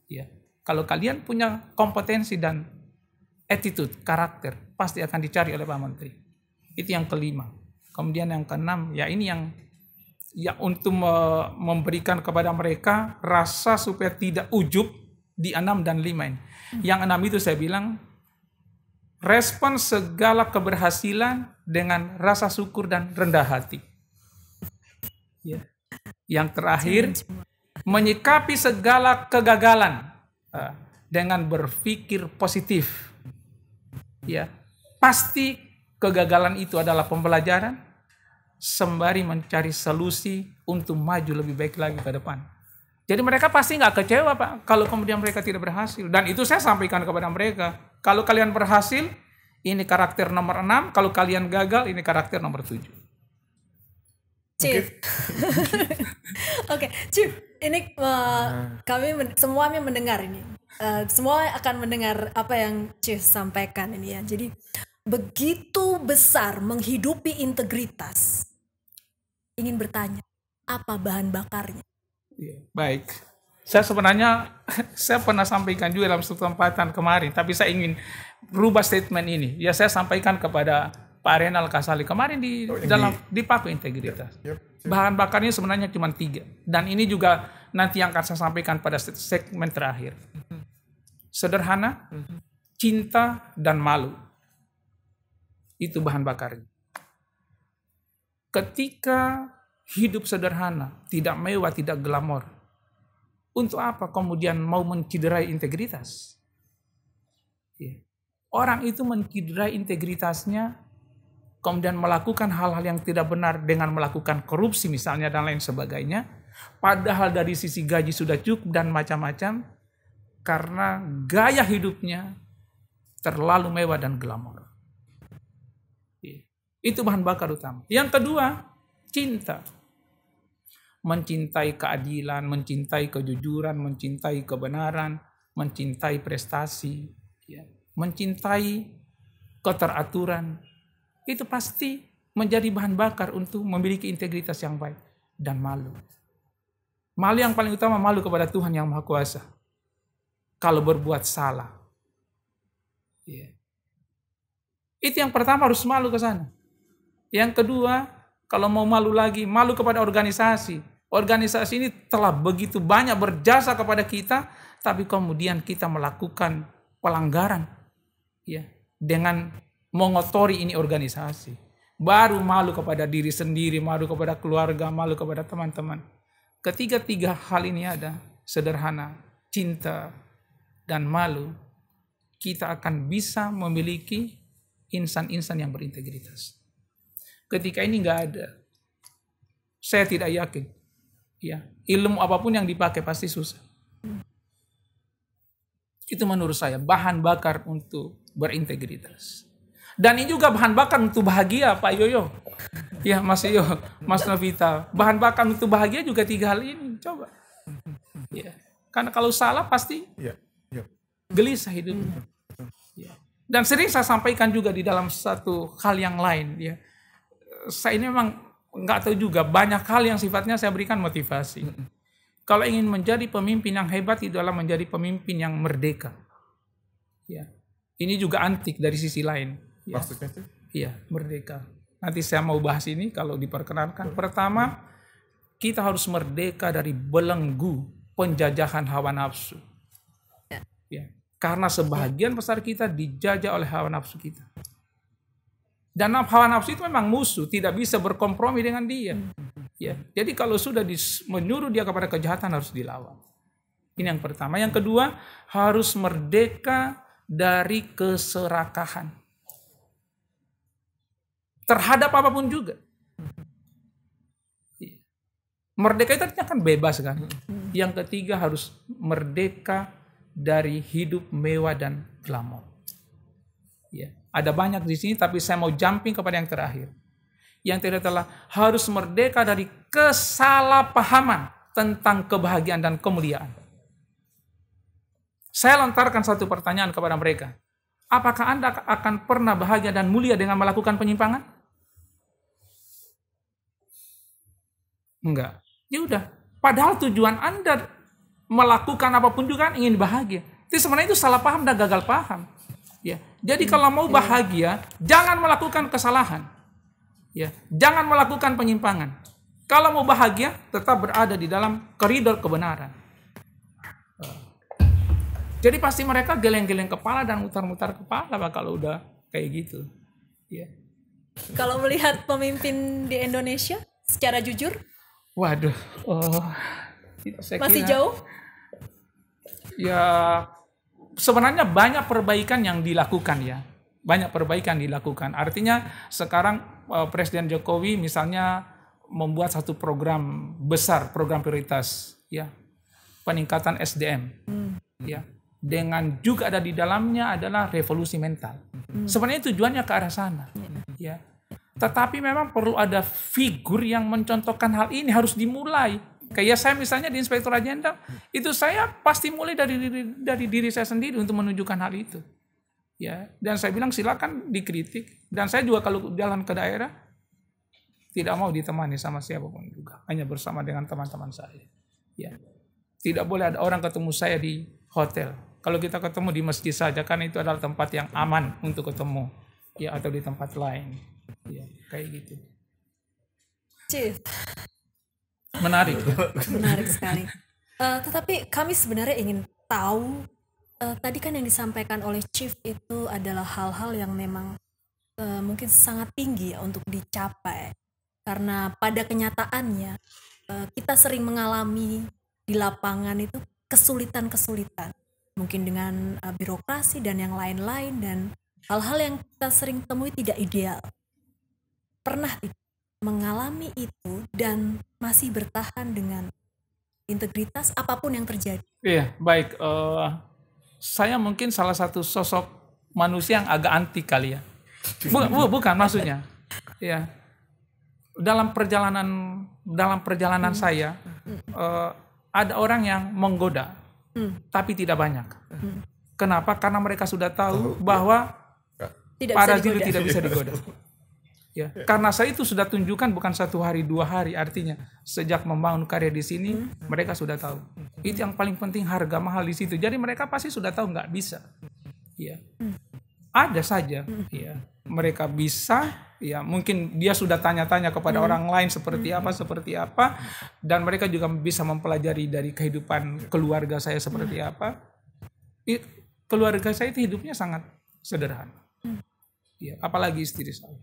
Ya. Kalau kalian punya kompetensi dan attitude, karakter, pasti akan dicari oleh Pak Menteri. Itu yang kelima. Kemudian yang keenam, ya ini yang untuk memberikan kepada mereka rasa supaya tidak ujub di 6 dan 5 ini. Yang 6 itu saya bilang, respon segala keberhasilan dengan rasa syukur dan rendah hati. Ya. Yang terakhir, menyikapi segala kegagalan dengan berpikir positif. Ya, pasti kegagalan itu adalah pembelajaran sembari mencari solusi untuk maju lebih baik lagi ke depan. Jadi mereka pasti nggak kecewa Pak kalau kemudian mereka tidak berhasil. Dan itu saya sampaikan kepada mereka. Kalau kalian berhasil, ini karakter nomor 6. Kalau kalian gagal, ini karakter nomor 7. Chief. Oke, Chief. Ini kami semuanya mendengar ini. Semua akan mendengar apa yang Chief sampaikan ini ya. Jadi begitu besar menghidupi integritas. Ingin bertanya, apa bahan bakarnya? Ya, baik. Saya sebenarnya saya pernah sampaikan juga dalam satu tempatan kemarin, tapi saya ingin rubah statement ini. Ya saya sampaikan kepada Pak Renal Kasali kemarin di Paku Integritas. Bahan bakarnya sebenarnya cuma 3. Dan ini juga nanti yang akan saya sampaikan pada segmen terakhir. Sederhana, cinta, dan malu. Itu bahan bakarnya. Ketika hidup sederhana, tidak mewah, tidak glamor, untuk apa kemudian mau menciderai integritas? Orang itu menciderai integritasnya, kemudian melakukan hal-hal yang tidak benar dengan melakukan korupsi misalnya dan lain sebagainya, padahal dari sisi gaji sudah cukup dan macam-macam, karena gaya hidupnya terlalu mewah dan glamor. Itu bahan bakar utama. Yang kedua, cinta. Mencintai keadilan, mencintai kejujuran, mencintai kebenaran, mencintai prestasi, mencintai keteraturan. Itu pasti menjadi bahan bakar untuk memiliki integritas yang baik. Dan malu. Malu yang paling utama, malu kepada Tuhan yang Maha Kuasa. kalau berbuat salah. Ya. Itu yang pertama, harus malu ke sana. Yang kedua, kalau mau malu lagi, malu kepada organisasi. Organisasi ini telah begitu banyak berjasa kepada kita, tapi kemudian kita melakukan pelanggaran, ya, dengan mengotori ini organisasi. Baru malu kepada diri sendiri, malu kepada keluarga, malu kepada teman-teman. Ketiga hal ini ada, sederhana, cinta, dan malu, kita akan bisa memiliki insan-insan yang berintegritas. Ketika ini nggak ada, saya tidak yakin, ya, ilmu apapun yang dipakai pasti susah. Itu menurut saya bahan bakar untuk berintegritas. Dan ini juga bahan bakar untuk bahagia, Pak Yoyo. Ya, Mas Yoyo, Mas Novita. Bahan bakar untuk bahagia juga 3 hal ini. Coba. Ya. Karena kalau salah pasti gelisah hidupnya. Ya. Dan sering saya sampaikan juga di dalam satu hal yang lain. Ya. Saya ini memang nggak tahu juga, banyak hal yang sifatnya saya berikan motivasi. Kalau ingin menjadi pemimpin yang hebat, itu adalah menjadi pemimpin yang merdeka. Ya. Ini juga antik dari sisi lain. Ya. Maksudnya itu? Iya, merdeka. Nanti saya mau bahas ini kalau diperkenankan. Pertama, kita harus merdeka dari belenggu penjajahan hawa nafsu. Ya. Karena sebahagian besar kita dijajah oleh hawa nafsu kita. Dan hawa nafsu itu memang musuh, tidak bisa berkompromi dengan dia. Ya. Jadi kalau sudah menyuruh dia kepada kejahatan, harus dilawan. Ini yang pertama. Yang kedua, harus merdeka dari keserakahan. Terhadap apapun juga. Merdeka itu artinya kan bebas kan. Yang ketiga, harus merdeka dari hidup mewah dan glamor. Ya, ada banyak di sini, tapi saya mau jumping kepada yang terakhir. Yang terakhir adalah harus merdeka dari kesalahpahaman tentang kebahagiaan dan kemuliaan. Saya lontarkan satu pertanyaan kepada mereka. Apakah Anda akan pernah bahagia dan mulia dengan melakukan penyimpangan? Enggak. Ya udah. Padahal tujuan Anda melakukan apapun juga kan ingin bahagia. Itu sebenarnya itu salah paham dan gagal paham. Ya. Jadi kalau mau bahagia, jangan melakukan kesalahan. Ya. Jangan melakukan penyimpangan. Kalau mau bahagia, tetap berada di dalam koridor kebenaran. Jadi pasti mereka geleng-geleng kepala dan mutar-mutar kepala kalau udah kayak gitu. Ya. Kalau melihat pemimpin di Indonesia secara jujur, waduh, masih jauh? Ya, sebenarnya banyak perbaikan yang dilakukan ya. Banyak perbaikan dilakukan. Artinya sekarang Presiden Jokowi misalnya membuat satu program besar, program prioritas, ya, peningkatan SDM, ya. Dengan juga ada di dalamnya adalah revolusi mental. Sebenarnya tujuannya ke arah sana. Ya. Tetapi memang perlu ada figur yang mencontohkan hal ini, harus dimulai. Kayak saya misalnya di Inspektur Jenderal, itu saya pasti mulai dari diri saya sendiri untuk menunjukkan hal itu. Ya. Dan saya bilang silakan dikritik. Dan saya juga kalau jalan ke daerah, tidak mau ditemani sama siapapun juga. Hanya bersama dengan teman-teman saya. Ya. Tidak boleh ada orang ketemu saya di hotel. Kalau kita ketemu di masjid saja, kan itu adalah tempat yang aman untuk ketemu, ya, atau di tempat lain, ya, kayak gitu. Chief, menarik, menarik sekali. Tetapi kami sebenarnya ingin tahu, tadi kan yang disampaikan oleh Chief itu adalah hal-hal yang memang mungkin sangat tinggi ya untuk dicapai, karena pada kenyataannya kita sering mengalami di lapangan itu kesulitan-kesulitan. Mungkin dengan birokrasi dan yang lain-lain, dan hal-hal yang kita sering temui tidak ideal. Pernah mengalami itu dan masih bertahan dengan integritas apapun yang terjadi? Iya, baik. Saya mungkin salah satu sosok manusia yang agak anti kali ya. Bukan maksudnya. Ya. Dalam perjalanan saya, ada orang yang menggoda. Tapi tidak banyak. Kenapa? Karena mereka sudah tahu bahwa para jin tidak bisa digoda. Ya, karena saya itu sudah tunjukkan bukan 1 hari 2 hari, artinya sejak membangun karya di sini mereka sudah tahu. Itu yang paling penting, harga mahal di situ. Jadi mereka pasti sudah tahu nggak bisa. Ya, ada saja. Ya, mereka bisa. Ya, mungkin dia sudah tanya-tanya kepada orang lain seperti apa, dan mereka juga bisa mempelajari dari kehidupan keluarga saya seperti apa. Keluarga saya itu hidupnya sangat sederhana. Ya, apalagi istri saya.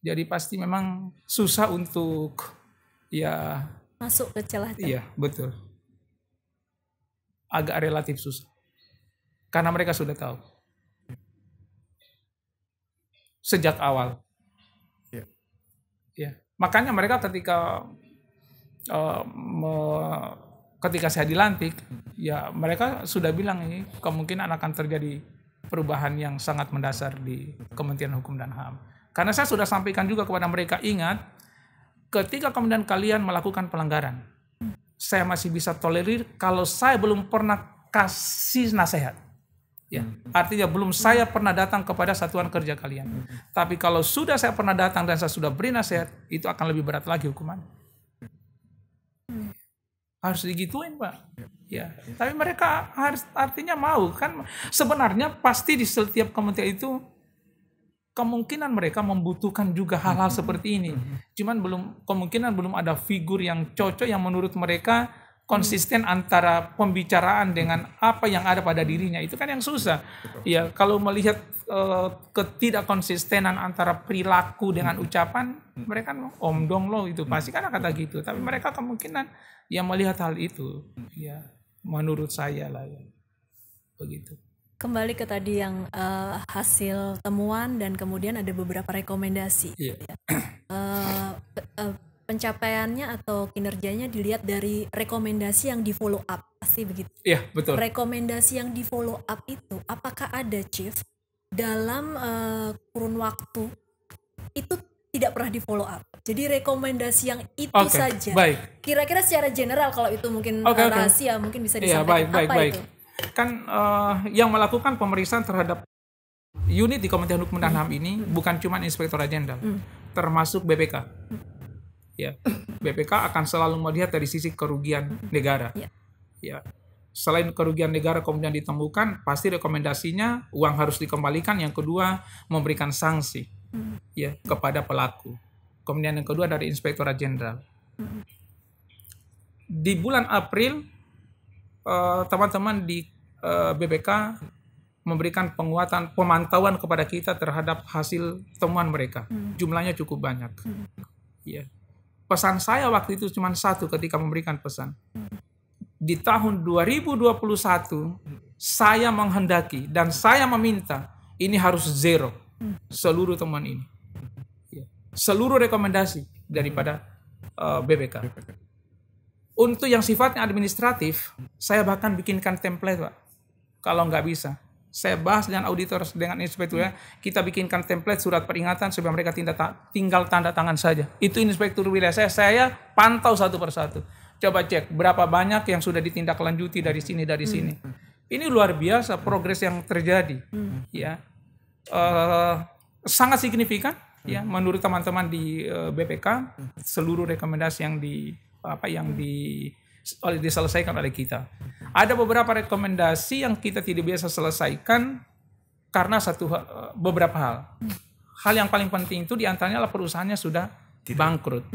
Jadi pasti memang susah untuk ya masuk ke celah. Iya, betul. Agak relatif susah. Karena mereka sudah tahu. Sejak awal. Ya. Ya. Makanya mereka ketika ketika saya dilantik, ya mereka sudah bilang ini kemungkinan akan terjadi perubahan yang sangat mendasar di Kementerian Hukum dan HAM. Karena saya sudah sampaikan juga kepada mereka, ingat, ketika kemudian kalian melakukan pelanggaran, saya masih bisa tolerir kalau saya belum pernah kasih nasihat. Ya, artinya belum saya pernah datang kepada satuan kerja kalian. Tapi kalau sudah saya pernah datang dan saya sudah beri nasihat, itu akan lebih berat lagi hukuman. Harus digituin, Pak. Ya, tapi mereka harus artinya mau kan. Sebenarnya pasti di setiap kementerian itu kemungkinan mereka membutuhkan juga hal-hal seperti ini. Cuman kemungkinan belum ada figur yang cocok yang menurut mereka konsisten antara pembicaraan dengan apa yang ada pada dirinya. Itu kan yang susah. Ya, kalau melihat ketidakkonsistenan antara perilaku dengan ucapan, mereka omdong loh itu pasti kan kata gitu. Tapi mereka kemungkinan yang melihat hal itu, ya menurut saya lah ya begitu. Kembali ke tadi yang hasil temuan dan kemudian ada beberapa rekomendasi. Yeah. Ya. Pencapaiannya atau kinerjanya dilihat dari rekomendasi yang di follow up, pasti begitu. Iya, betul. Rekomendasi yang di follow up itu apakah ada, Chief, dalam kurun waktu itu tidak pernah di follow up. Jadi rekomendasi yang itu saja. Baik. Kira-kira secara general kalau itu mungkin rahasia mungkin bisa disampaikan apa itu? Kan yang melakukan pemeriksaan terhadap unit di Kementerian Hukum dan HAM ini bukan cuma Inspektorat Jenderal, termasuk BPK. Ya, BPK akan selalu melihat dari sisi kerugian negara. Ya, selain kerugian negara kemudian ditemukan, pasti rekomendasinya uang harus dikembalikan. Yang kedua, memberikan sanksi ya kepada pelaku. Kemudian yang kedua dari Inspektorat Jenderal. Di bulan April teman-teman di BPK memberikan penguatan pemantauan kepada kita terhadap hasil temuan mereka. Jumlahnya cukup banyak. Ya. Pesan saya waktu itu cuma satu ketika memberikan pesan. Di tahun 2021 saya menghendaki dan saya meminta ini harus zero seluruh temuan ini. Ya. Seluruh rekomendasi daripada BPK. Untuk yang sifatnya administratif, saya bahkan bikinkan template, Pak. Kalau nggak bisa, saya bahas dengan auditor, dengan inspektur, ya, kita bikinkan template surat peringatan supaya mereka tinggal tanda tangan saja. Itu inspektur wilayah saya pantau satu persatu. Coba cek berapa banyak yang sudah ditindaklanjuti dari sini. Ini luar biasa progres yang terjadi. Ya, sangat signifikan. Ya, menurut teman-teman di BPK, seluruh rekomendasi yang diselesaikan oleh kita. Ada beberapa rekomendasi yang kita tidak biasa selesaikan karena beberapa hal. Hal yang paling penting itu diantaranya adalah perusahaannya sudah bangkrut.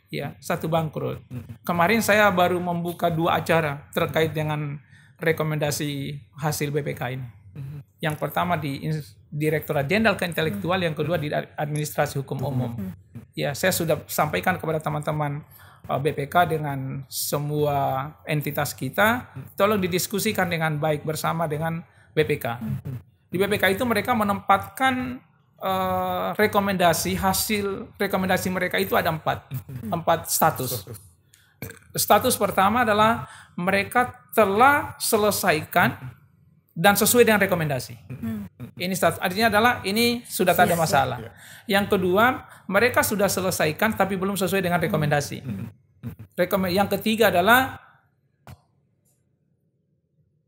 Ya, satu bangkrut. Kemarin saya baru membuka 2 acara terkait dengan rekomendasi hasil BPK ini. Yang pertama di Direktorat Jenderal Keintelektual, yang kedua di Administrasi Hukum Umum. Ya, saya sudah sampaikan kepada teman-teman BPK dengan semua entitas kita, tolong didiskusikan dengan baik bersama dengan BPK. Di BPK itu mereka menempatkan hasil rekomendasi mereka itu ada 4 status. Status pertama adalah mereka telah selesaikan dan sesuai dengan rekomendasi. Ini status, artinya adalah ini sudah tak ada masalah. Yang kedua, mereka sudah selesaikan tapi belum sesuai dengan rekomendasi. Yang ketiga adalah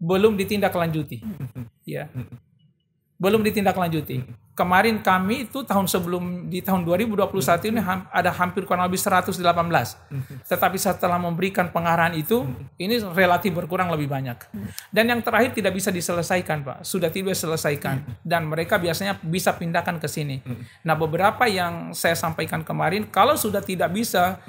belum ditindaklanjuti. Ya. belum ditindaklanjuti. Kemarin kami itu di tahun 2021 ini ada hampir kurang lebih 118. Tetapi setelah memberikan pengarahan itu, ini relatif berkurang lebih banyak. Dan yang terakhir tidak bisa diselesaikan, Pak. Sudah tidak diselesaikan. Dan mereka biasanya bisa pindahkan ke sini. Nah, beberapa yang saya sampaikan kemarin, kalau sudah tidak bisa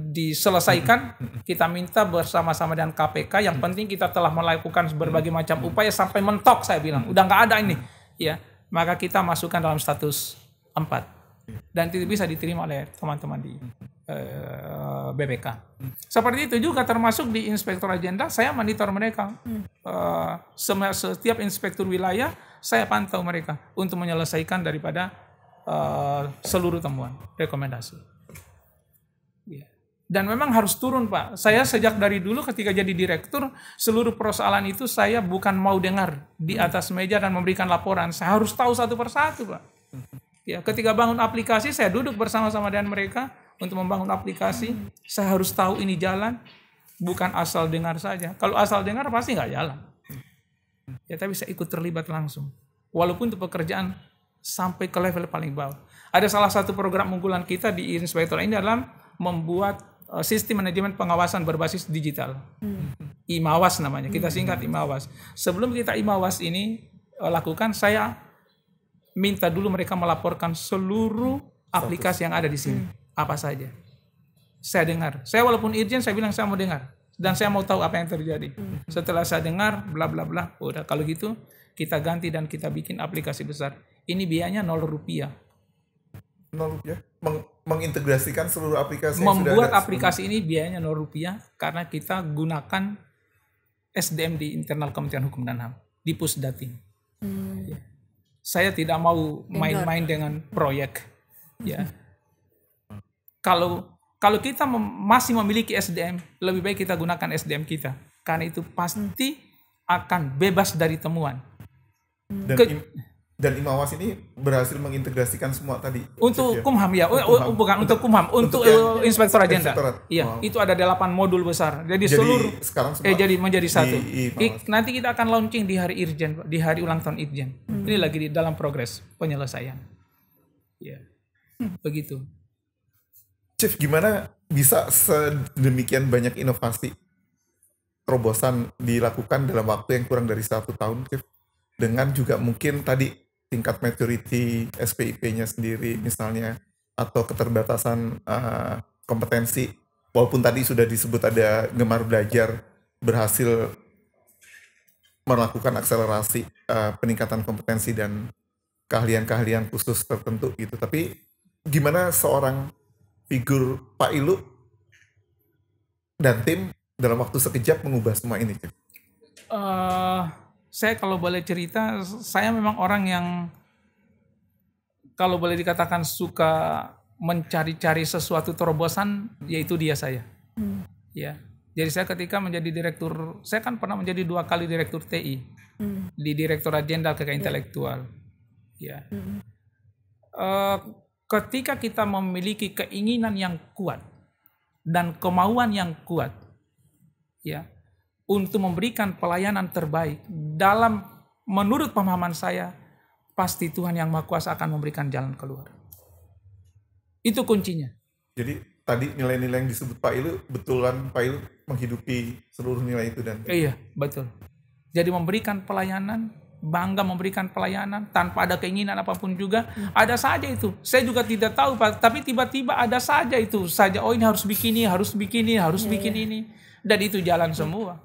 diselesaikan, kita minta bersama-sama dengan KPK. Yang penting kita telah melakukan berbagai macam upaya sampai mentok, saya bilang. Udah nggak ada ini. Ya, maka kita masukkan dalam status 4 dan tidak bisa diterima oleh teman-teman di BPK. Seperti itu juga termasuk di Inspektorat Jenderal, saya monitor mereka. Setiap inspektur wilayah saya pantau mereka untuk menyelesaikan daripada seluruh temuan rekomendasi. Dan memang harus turun, Pak. Saya sejak dari dulu ketika jadi direktur, seluruh persoalan itu saya bukan mau dengar di atas meja dan memberikan laporan. Saya harus tahu satu persatu, Pak. Ya, ketika bangun aplikasi, saya duduk bersama-sama dengan mereka untuk membangun aplikasi. Saya harus tahu ini jalan, bukan asal dengar saja. Kalau asal dengar pasti nggak jalan. Ya, tapi saya ikut terlibat langsung. Walaupun itu pekerjaan sampai ke level paling bawah. Ada salah satu program unggulan kita di Inspektor ini dalam membuat sistem manajemen pengawasan berbasis digital. IMAWAS namanya, kita singkat IMAWAS. Sebelum kita IMAWAS ini lakukan, saya minta dulu mereka melaporkan seluruh aplikasi yang ada di sini. Apa saja. Saya dengar. Saya walaupun irjen, saya bilang saya mau dengar. Dan saya mau tahu apa yang terjadi. Setelah saya dengar, bla bla bla, udah kalau gitu, kita ganti dan kita bikin aplikasi besar. Ini biayanya 0 rupiah. 0 rupiah? Mengintegrasikan seluruh aplikasi membuat aplikasi ini biayanya 0 rupiah karena kita gunakan SDM di internal Kementerian Hukum dan HAM di Pusdatin. Ya. Saya tidak mau main-main dengan proyek. Ya. Kalau kita masih memiliki SDM, lebih baik kita gunakan SDM kita karena itu pasti akan bebas dari temuan. Dan IMAWAS ini berhasil mengintegrasikan semua tadi. Untuk Kumham ya, bukan untuk Kumham, untuk Inspektorat Jenderal. Iya, itu ada 8 modul besar. Jadi seluruh sekarang jadi menjadi satu. Nanti kita akan launching di hari Irjen, di hari ulang tahun Irjen. Ini lagi di dalam progres penyelesaian. Ya. Begitu. Chief, gimana bisa sedemikian banyak inovasi terobosan dilakukan dalam waktu yang kurang dari 1 tahun, Chief? Dengan juga mungkin tadi tingkat maturity SPIP-nya sendiri misalnya, atau keterbatasan kompetensi, walaupun tadi sudah disebut ada Gemar Belajar berhasil melakukan akselerasi peningkatan kompetensi dan keahlian-keahlian khusus tertentu gitu. Tapi gimana seorang figur Pak Ilu dan tim dalam waktu sekejap mengubah semua ini? Saya kalau boleh cerita, saya memang orang yang kalau boleh dikatakan suka mencari-cari sesuatu terobosan, yaitu dia saya. Ya, jadi saya ketika menjadi direktur, saya kan pernah menjadi 2 kali direktur TI di Direktorat Jenderal Kekayaan Intelektual. Ya, ketika kita memiliki keinginan yang kuat dan kemauan yang kuat, ya, untuk memberikan pelayanan terbaik dalam menurut pemahaman saya, pasti Tuhan Yang Maha Kuasa akan memberikan jalan keluar. Itu kuncinya. Jadi tadi nilai-nilai yang disebut Pak Ilu, betulan Pak Ilu menghidupi seluruh nilai itu dan iya, betul. Jadi memberikan pelayanan, bangga memberikan pelayanan tanpa ada keinginan apapun juga, ada saja itu. Saya juga tidak tahu, Pak, tapi tiba-tiba ada saja itu saja. Oh, ini harus bikin ini, harus bikin ini, harus bikin ini. Dan itu jalan semua.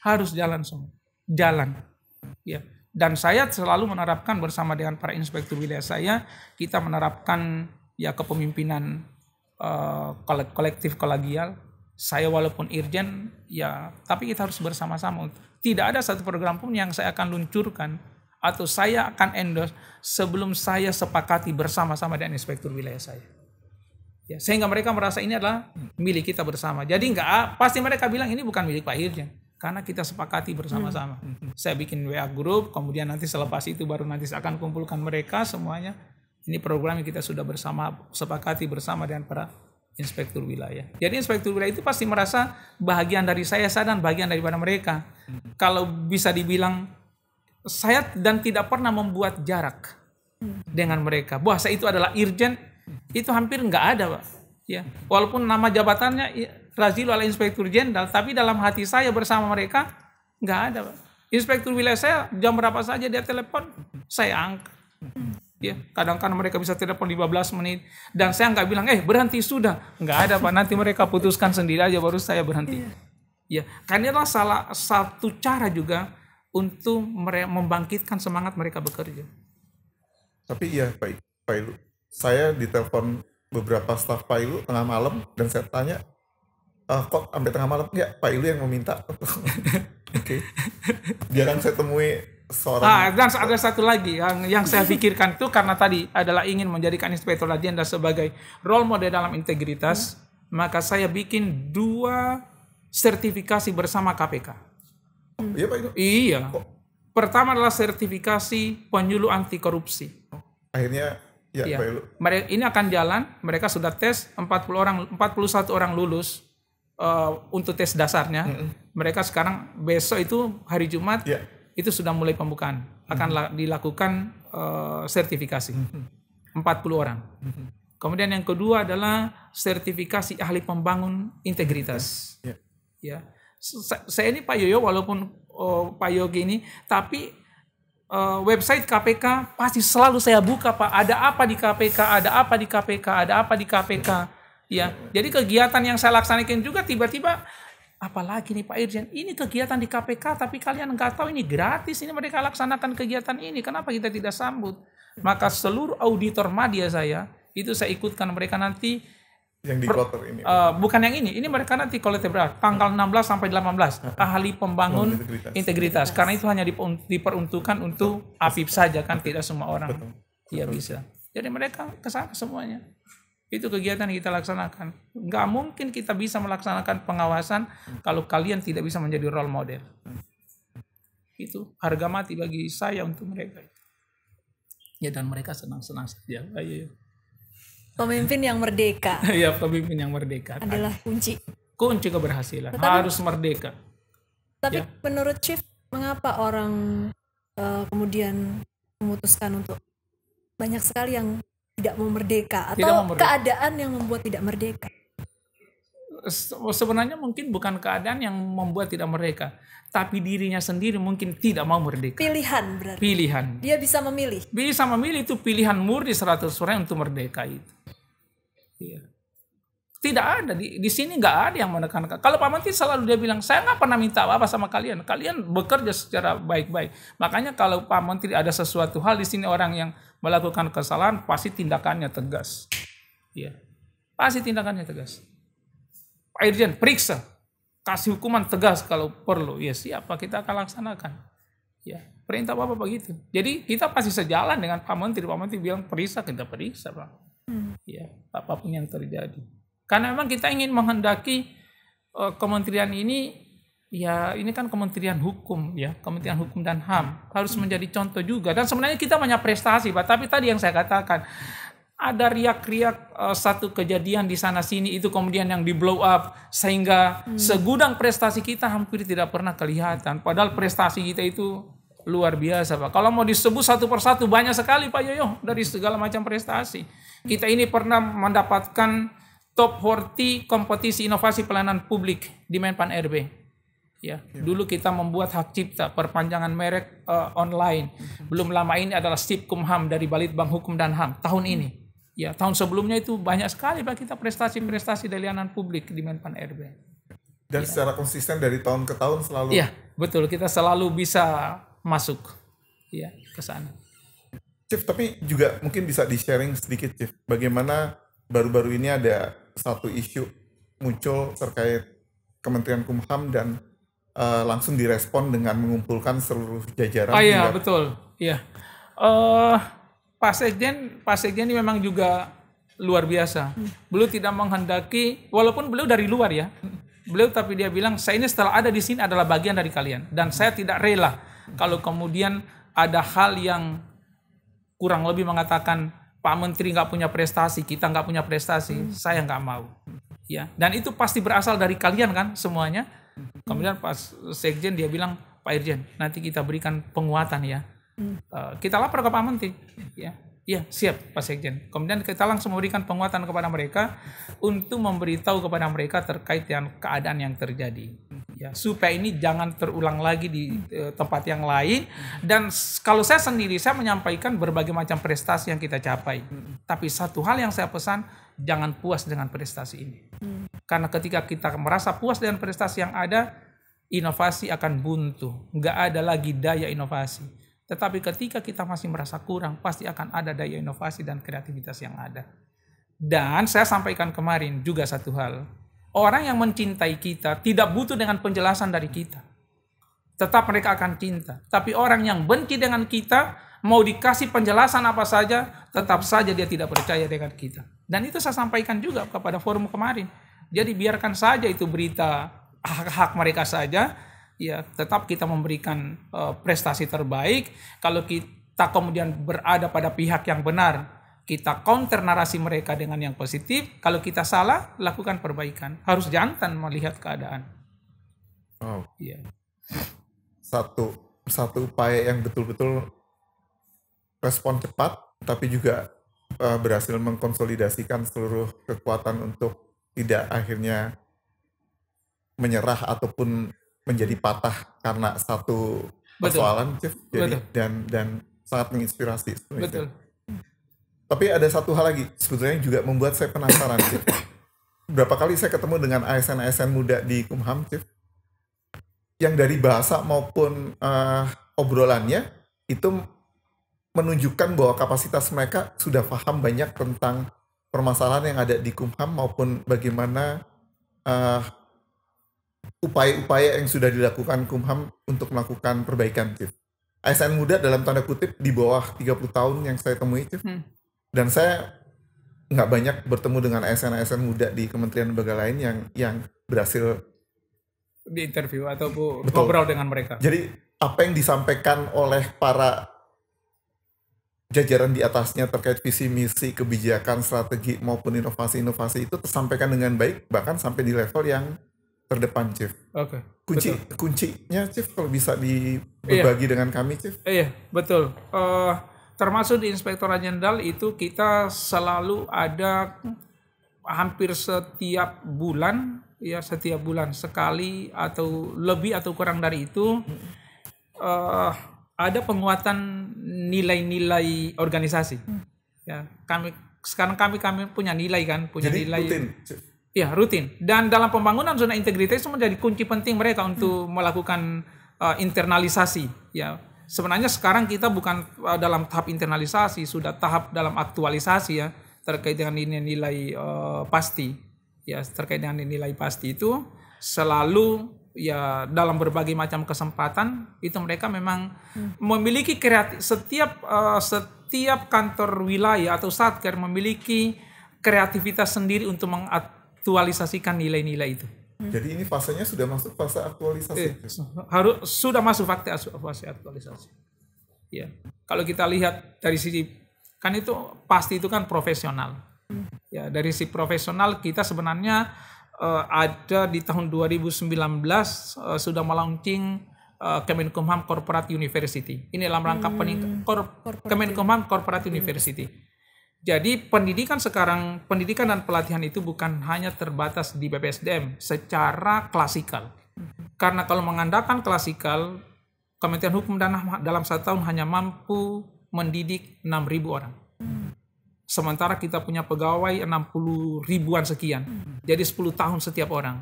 Harus jalan semua. Jalan. Ya. Dan saya selalu menerapkan bersama dengan para inspektur wilayah saya, kita menerapkan ya kepemimpinan kolektif kolegial. Saya walaupun irjen, ya, tapi kita harus bersama-sama. Tidak ada satu program pun yang saya akan luncurkan atau saya akan endorse sebelum saya sepakati bersama-sama dengan inspektur wilayah saya. Ya, sehingga mereka merasa ini adalah milik kita bersama. Jadi pasti mereka bilang ini bukan milik Pak Irjen, karena kita sepakati bersama-sama. Saya bikin WA group, kemudian nanti selepas itu baru nanti saya akan kumpulkan mereka semuanya. Ini program yang kita sudah sepakati bersama dengan para inspektur wilayah. Jadi inspektur wilayah itu pasti merasa bagian dari saya dan bagian daripada mereka. Kalau bisa dibilang saya dan tidak pernah membuat jarak dengan mereka. Bahwa saya itu adalah irjen, itu hampir nggak ada, Pak. Ya, walaupun nama jabatannya Razilo adalah inspektur jenderal, tapi dalam hati saya bersama mereka nggak ada, Pak. Inspektur wilayah saya jam berapa saja dia telepon, saya angkat. Ya, kadang-kadang mereka bisa telepon 15 menit dan saya nggak bilang berhenti sudah, nggak ada, Pak, nanti mereka putuskan sendiri aja baru saya berhenti. Ya, karena adalah salah satu cara juga untuk membangkitkan semangat mereka bekerja. Tapi iya Pak Ilu, saya ditelepon beberapa staf Pak Ilu tengah malam dan saya tanya, kok sampai tengah malam? Ya, Pak Ilu yang meminta. Oke. Jarang saya temui seorang. Dan ada satu lagi yang saya pikirkan itu karena tadi adalah ingin menjadikan Inspektur Jenderal sebagai role model dalam integritas, maka saya bikin 2 sertifikasi bersama KPK. Iya Pak Ilu? Iya. Pertama adalah sertifikasi penyuluh anti korupsi. Akhirnya ya Pak Ilu. Ini akan jalan, mereka sudah tes 41 orang lulus untuk tes dasarnya. Mereka sekarang besok itu hari Jumat itu sudah mulai pembukaan. Akan dilakukan sertifikasi. 40 orang. Kemudian yang kedua adalah sertifikasi ahli pembangun integritas. Ya. Saya ini Pak Yoyo walaupun Pak Yogi ini, tapi website KPK pasti selalu saya buka, Pak. Ada apa di KPK? Ada apa di KPK? Ada apa di KPK? Ya, jadi kegiatan yang saya laksanakan juga tiba-tiba, apalagi nih Pak Irjen, ini kegiatan di KPK, tapi kalian nggak tahu ini gratis, ini mereka laksanakan kegiatan ini, kenapa kita tidak sambut? Maka seluruh auditor media saya, itu saya ikutkan mereka nanti, yang di kloter ini. Bukan yang ini mereka nanti kloter tanggal 16 sampai 18, ahli pembangun integritas. Karena itu hanya diperuntukkan untuk APIP saja, kan tidak semua orang. Betul. Bisa. Jadi mereka kesana semuanya. Itu kegiatan yang kita laksanakan. Nggak mungkin kita bisa melaksanakan pengawasan kalau kalian tidak bisa menjadi role model. Itu harga mati bagi saya untuk mereka. Ya, dan mereka senang-senang saja. Ayo. Pemimpin yang merdeka. Iya, pemimpin yang merdeka adalah kunci keberhasilan. Harus merdeka. Tapi menurut Chief, mengapa orang kemudian memutuskan untuk banyak sekali yang tidak mau merdeka, atau keadaan yang membuat tidak merdeka? Sebenarnya mungkin bukan keadaan yang membuat tidak merdeka, tapi dirinya sendiri mungkin tidak mau merdeka. Pilihan berarti. Pilihan. Dia bisa memilih. Bisa memilih, itu pilihan murni 100% untuk merdeka itu. Iya. Tidak ada di sini, nggak ada yang menekankan. Kalau Pak Menteri selalu dia bilang, saya nggak pernah minta apa-apa sama kalian. Kalian bekerja secara baik-baik. Makanya kalau Pak Menteri ada sesuatu hal di sini orang yang melakukan kesalahan, pasti tindakannya tegas. Iya. Pasti tindakannya tegas. Pak Irjen periksa, kasih hukuman tegas kalau perlu. Ya siapa kita akan laksanakan. Ya, perintah Bapak begitu. Jadi kita pasti sejalan dengan Pak Menteri. Pak Menteri bilang periksa, kita periksa, Pak. Ya, apapun yang terjadi. Karena memang kita ingin menghendaki kementerian ini, ya ini kan Kementerian Hukum, ya Kementerian Hukum dan HAM harus menjadi contoh juga. Dan sebenarnya kita banyak prestasi, Pak. Tapi tadi yang saya katakan, ada riak-riak satu kejadian di sana sini itu kemudian yang di blow up sehingga segudang prestasi kita hampir tidak pernah kelihatan. Padahal prestasi kita itu luar biasa, Pak. Kalau mau disebut satu persatu banyak sekali, Pak Yoyo, dari segala macam prestasi. Kita ini pernah mendapatkan top 40 kompetisi inovasi pelayanan publik di Menpan RB. Ya, dulu kita membuat hak cipta perpanjangan merek online. Belum lama ini adalah Sipkumham dari Balitbang Hukum dan HAM tahun ini. Ya, tahun sebelumnya itu banyak sekali Pak kita prestasi-prestasi dari layanan publik di Menpan RB. Dan secara konsisten dari tahun ke tahun selalu. Iya, betul, kita selalu bisa masuk ya ke sana. Chief, tapi juga mungkin bisa di-sharing sedikit, Chief. Bagaimana baru-baru ini ada satu isu muncul terkait Kementerian Kumham dan langsung direspon dengan mengumpulkan seluruh jajaran. Oh iya, betul. Iya. Pak Sekjen ini memang juga luar biasa. Beliau tidak menghendaki, walaupun beliau dari luar ya. Beliau tapi dia bilang, saya ini setelah ada di sini adalah bagian dari kalian. Dan saya tidak rela kalau kemudian ada hal yang kurang lebih mengatakan Pak Menteri nggak punya prestasi, kita nggak punya prestasi, saya nggak mau. Ya, dan itu pasti berasal dari kalian kan semuanya. Kemudian pas sekjen dia bilang, Pak Irjen, nanti kita berikan penguatan ya. Kita lapor ke Pak Menteri. Ya, iya siap Pak Sekjen. Kemudian kita langsung memberikan penguatan kepada mereka untuk memberitahu kepada mereka terkait dengan keadaan yang terjadi. Ya, supaya ini jangan terulang lagi di tempat yang lain. Dan kalau saya sendiri, saya menyampaikan berbagai macam prestasi yang kita capai. Tapi satu hal yang saya pesan, jangan puas dengan prestasi ini. Karena ketika kita merasa puas dengan prestasi yang ada, inovasi akan buntu. Nggak ada lagi daya inovasi. Tetapi ketika kita masih merasa kurang, pasti akan ada daya inovasi dan kreativitas yang ada. Dan saya sampaikan kemarin juga satu hal. Orang yang mencintai kita tidak butuh dengan penjelasan dari kita. Tetap mereka akan cinta. Tapi orang yang benci dengan kita, mau dikasih penjelasan apa saja, tetap saja dia tidak percaya dengan kita. Dan itu saya sampaikan juga kepada forum kemarin. Jadi biarkan saja itu berita hak-hak mereka saja. Ya, tetap kita memberikan prestasi terbaik. Kalau kita kemudian berada pada pihak yang benar, kita counter narasi mereka dengan yang positif. Kalau kita salah, lakukan perbaikan. Harus jantan melihat keadaan. Oh. Iya. Satu upaya yang betul-betul respon cepat, tapi juga berhasil mengkonsolidasikan seluruh kekuatan untuk tidak akhirnya menyerah ataupun menjadi patah karena satu persoalan, Chief. Jadi dan sangat menginspirasi. Betul. Tapi ada satu hal lagi sebetulnya juga membuat saya penasaran, Chief. Berapa kali saya ketemu dengan ASN-ASN muda di Kumham, Chief, yang dari bahasa maupun obrolannya itu menunjukkan bahwa kapasitas mereka sudah paham banyak tentang permasalahan yang ada di Kumham maupun bagaimana upaya-upaya yang sudah dilakukan Kumham untuk melakukan perbaikan, Chief. ASN muda dalam tanda kutip di bawah 30 tahun yang saya temui, Chief. Dan saya nggak banyak bertemu dengan ASN-ASN muda di kementerian lembaga lain yang berhasil di interview atau ngobrol dengan mereka. Jadi apa yang disampaikan oleh para jajaran di atasnya terkait visi misi, kebijakan, strategi maupun inovasi-inovasi itu tersampaikan dengan baik, bahkan sampai di level yang terdepan, Chief. Oke. Kuncinya, Chief, kalau bisa berbagi dengan kami, Chief. Iya, betul. Termasuk di Inspektorat Jenderal itu kita selalu ada hampir setiap bulan sekali atau lebih atau kurang dari itu ada penguatan nilai-nilai organisasi. Ya, kami punya nilai kan, Jadi, nilai rutin. Ya, rutin. Dan dalam pembangunan zona integritas itu menjadi kunci penting mereka untuk melakukan internalisasi, ya. Sebenarnya sekarang kita bukan dalam tahap internalisasi, sudah tahap dalam aktualisasi ya, terkait dengan nilai-nilai pasti. Ya, terkait dengan nilai pasti itu selalu ya dalam berbagai macam kesempatan itu mereka memang memiliki setiap kantor wilayah atau satker memiliki kreativitas sendiri untuk mengaktualisasikan nilai-nilai itu. Jadi ini fasenya sudah masuk fase aktualisasi. Sudah masuk fase aktualisasi. Ya. Kalau kita lihat dari sisi kan itu pasti itu kan profesional. Ya, dari sisi profesional kita sebenarnya ada di tahun 2019 sudah melaunching Kemenkumham Corporate University. Ini dalam rangka Kemenkumham Corporate University. Jadi pendidikan dan pelatihan itu bukan hanya terbatas di BPSDM secara klasikal. Karena kalau mengandalkan klasikal, Kementerian Hukum dan HAM dalam 1 tahun hanya mampu mendidik 6.000 orang. Sementara kita punya pegawai 60 ribuan sekian. Jadi 10 tahun setiap orang.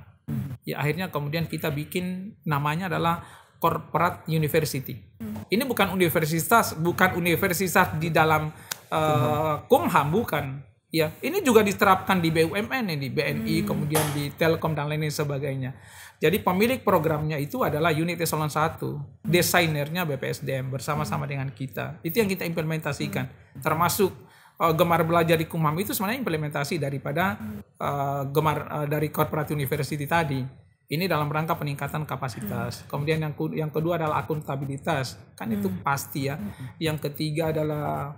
Ya akhirnya kemudian kita bikin namanya adalah Corporate University. Ini bukan universitas di dalam Kumham, bukan. Ya, ini juga diterapkan di BUMN, di BNI, kemudian di Telkom dan lain sebagainya. Jadi pemilik programnya itu adalah unit eselon 1, desainernya BPSDM bersama-sama dengan kita. Itu yang kita implementasikan. Termasuk Gemar Belajar di Kumham itu sebenarnya implementasi daripada dari Corporate University tadi. Ini dalam rangka peningkatan kapasitas. Kemudian yang kedua adalah akuntabilitas. Kan itu pasti ya. Yang ketiga adalah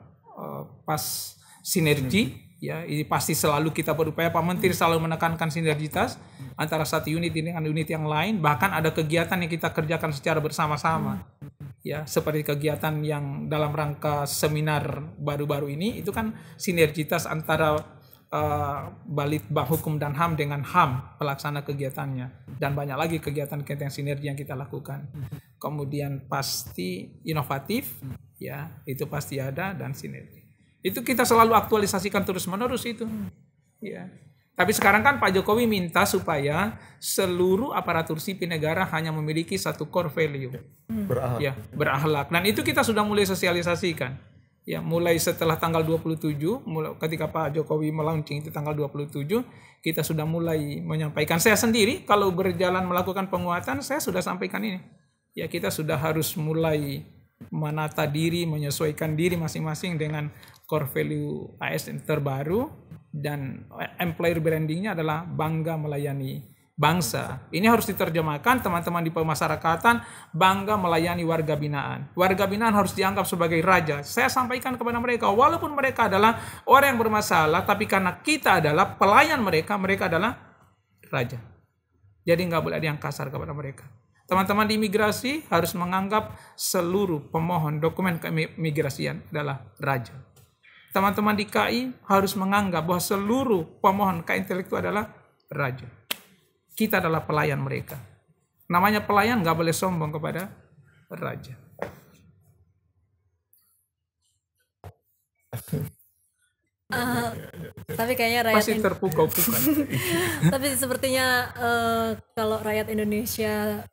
pas sinergi, Ya, ini pasti selalu kita berupaya. Pak Menteri selalu menekankan sinergitas antara satu unit ini dengan unit yang lain. Bahkan ada kegiatan yang kita kerjakan secara bersama-sama. Ya, seperti kegiatan yang dalam rangka seminar baru-baru ini, itu kan sinergitas antara Balitbang Hukum dan HAM dengan HAM pelaksana kegiatannya. Dan banyak lagi kegiatan-kegiatan sinergi yang kita lakukan. Kemudian pasti inovatif, ya, itu pasti ada, dan sinergi. Itu kita selalu aktualisasikan terus-menerus itu. Ya. Tapi sekarang kan Pak Jokowi minta supaya seluruh aparatur sipil negara hanya memiliki satu core value. Berakhlak. Ya, berakhlak. Dan itu kita sudah mulai sosialisasikan. Ya, mulai setelah tanggal 27, ketika Pak Jokowi melaunching itu tanggal 27, kita sudah mulai menyampaikan. Saya sendiri kalau berjalan melakukan penguatan, saya sudah sampaikan ini. Ya, kita sudah harus mulai menata diri, menyesuaikan diri masing-masing dengan core value ASN terbaru, dan employer brandingnya adalah bangga melayani bangsa. Ini harus diterjemahkan teman-teman di pemasarakatan, bangga melayani warga binaan. Warga binaan harus dianggap sebagai raja. Saya sampaikan kepada mereka, walaupun mereka adalah orang yang bermasalah, tapi karena kita adalah pelayan mereka, mereka adalah raja. Jadi nggak boleh ada yang kasar kepada mereka. Teman-teman di imigrasi harus menganggap seluruh pemohon dokumen keimigrasian adalah raja. Teman-teman di KI harus menganggap bahwa seluruh pemohon KI itu adalah raja. Kita adalah pelayan mereka. Namanya pelayan nggak boleh sombong kepada raja. Tapi kayaknya rakyat pasti terpukau-pukau. Tapi sepertinya kalau rakyat Indonesia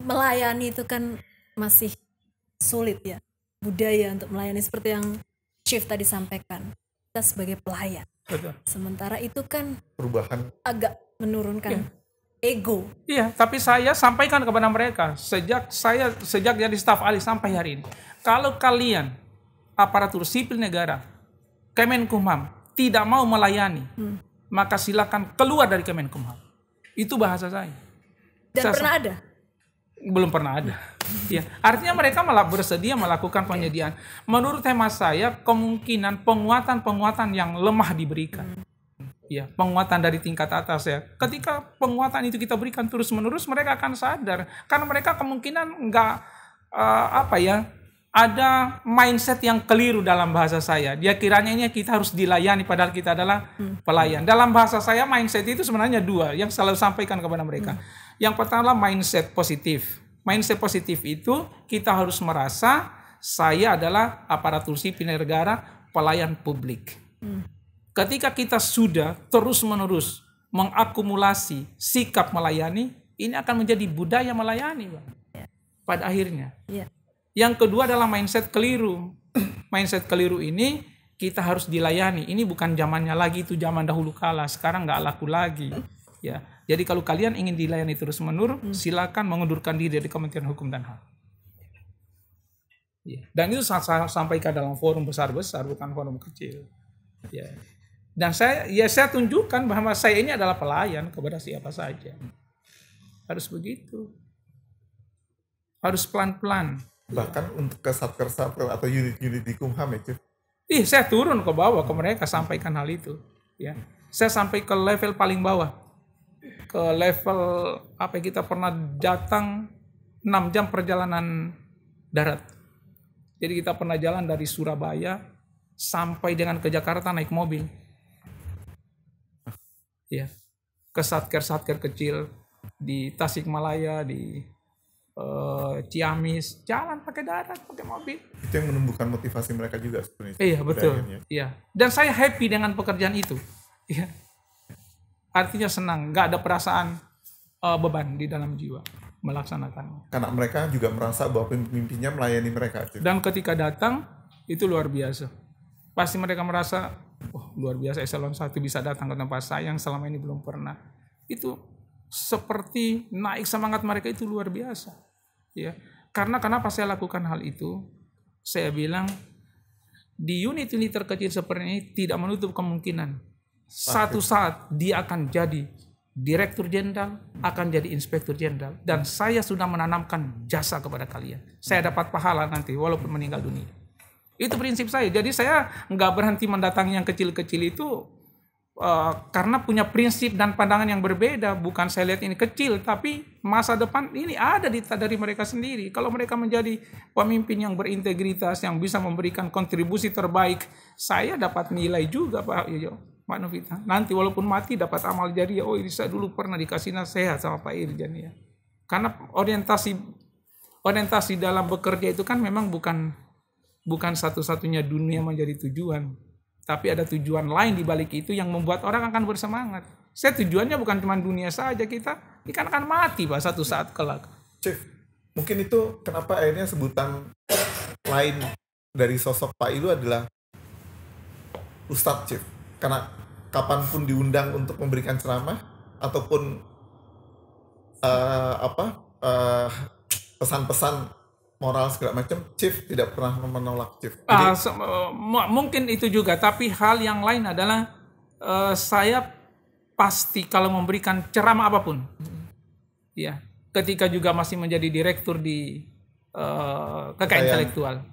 melayani itu kan masih sulit ya, budaya untuk melayani seperti yang Chief tadi sampaikan, kita sebagai pelayan. Betul. Sementara itu kan Perubahan agak menurunkan ego. Iya, tapi saya sampaikan kepada mereka sejak jadi staf ahli sampai hari ini. Kalau kalian aparatur sipil negara, Kemenkumham tidak mau melayani, maka silakan keluar dari Kemenkumham. Itu bahasa saya. Dan pernah ada? Belum pernah ada. Ya, artinya mereka malah bersedia melakukan penyediaan. Menurut hemat saya, kemungkinan penguatan yang lemah diberikan. Ya, penguatan dari tingkat atas ya. Ketika penguatan itu kita berikan terus-menerus, mereka akan sadar. Karena mereka kemungkinan nggak ada mindset yang keliru dalam bahasa saya. Dia kiranya ini kita harus dilayani padahal kita adalah pelayan. Dalam bahasa saya mindset itu sebenarnya dua yang selalu sampaikan kepada mereka. Yang pertama mindset positif. Mindset positif itu kita harus merasa saya adalah aparatur sipil negara, pelayan publik. Ketika kita sudah terus-menerus mengakumulasi sikap melayani, ini akan menjadi budaya melayani, Bang. Pada akhirnya. Yang kedua adalah mindset keliru. Mindset keliru ini kita harus dilayani. Ini bukan zamannya lagi, itu zaman dahulu kala. Sekarang nggak laku lagi. Ya, jadi kalau kalian ingin dilayani terus-menerus, silakan mengundurkan diri dari Kementerian Hukum dan HAM. Ya. Dan itu saya sampaikan dalam forum besar-besar, bukan forum kecil. Ya. Dan saya tunjukkan bahwa saya ini adalah pelayan kepada siapa saja. Harus begitu. Harus pelan-pelan. Bahkan untuk ke Satker-Satker atau unit-unit di Kumham ya, Chief. Saya turun ke bawah ke mereka sampaikan hal itu. Ya. Saya sampai ke level paling bawah. Ke level kita pernah datang 6 jam perjalanan darat. Jadi kita pernah jalan dari Surabaya sampai dengan ke Jakarta naik mobil. Ya. Ke satker-satker kecil di Tasikmalaya, di Ciamis, jalan pakai darat, pakai mobil. Itu yang menumbuhkan motivasi mereka juga sebenarnya. Iya, betul. Iya. Dan saya happy dengan pekerjaan itu. Iya. Artinya senang, nggak ada perasaan beban di dalam jiwa melaksanakannya. Karena mereka juga merasa bahwa pemimpinnya melayani mereka. Dan ketika datang, itu luar biasa. Pasti mereka merasa, luar biasa eselon 1 bisa datang ke tempat saya yang selama ini belum pernah. Itu seperti naik semangat mereka, itu luar biasa. Ya, karena kenapa saya lakukan hal itu? Saya bilang di unit-unit terkecil seperti ini tidak menutup kemungkinan satu saat dia akan jadi direktur jenderal, akan jadi inspektur jenderal, dan saya sudah menanamkan jasa kepada kalian. Saya dapat pahala nanti walaupun meninggal dunia. Itu prinsip saya. Jadi saya nggak berhenti mendatangi yang kecil-kecil itu karena punya prinsip dan pandangan yang berbeda. Bukan saya lihat ini kecil, tapi masa depan ini ada dari mereka sendiri. Kalau mereka menjadi pemimpin yang berintegritas, yang bisa memberikan kontribusi terbaik, saya dapat nilai juga Pak Novita. Nanti walaupun mati dapat amal jariah. Oh ini saya dulu pernah dikasih nasihat sama Pak Irjan ya. Karena orientasi dalam bekerja itu kan memang bukan satu-satunya dunia menjadi tujuan, tapi ada tujuan lain di balik itu yang membuat orang akan bersemangat. Saya tujuannya bukan cuma dunia saja, kita akan mati Pak satu saat kelak. Chief, mungkin itu kenapa akhirnya sebutan lain dari sosok Pak Ilu adalah Ustadz Chief, karena kapanpun diundang untuk memberikan ceramah ataupun pesan-pesan moral segala macam, Chief tidak pernah menolak Chief. Jadi, mungkin itu juga, tapi hal yang lain adalah saya pasti kalau memberikan ceramah apapun, ya, ketika juga masih menjadi direktur di KKN Intelektual,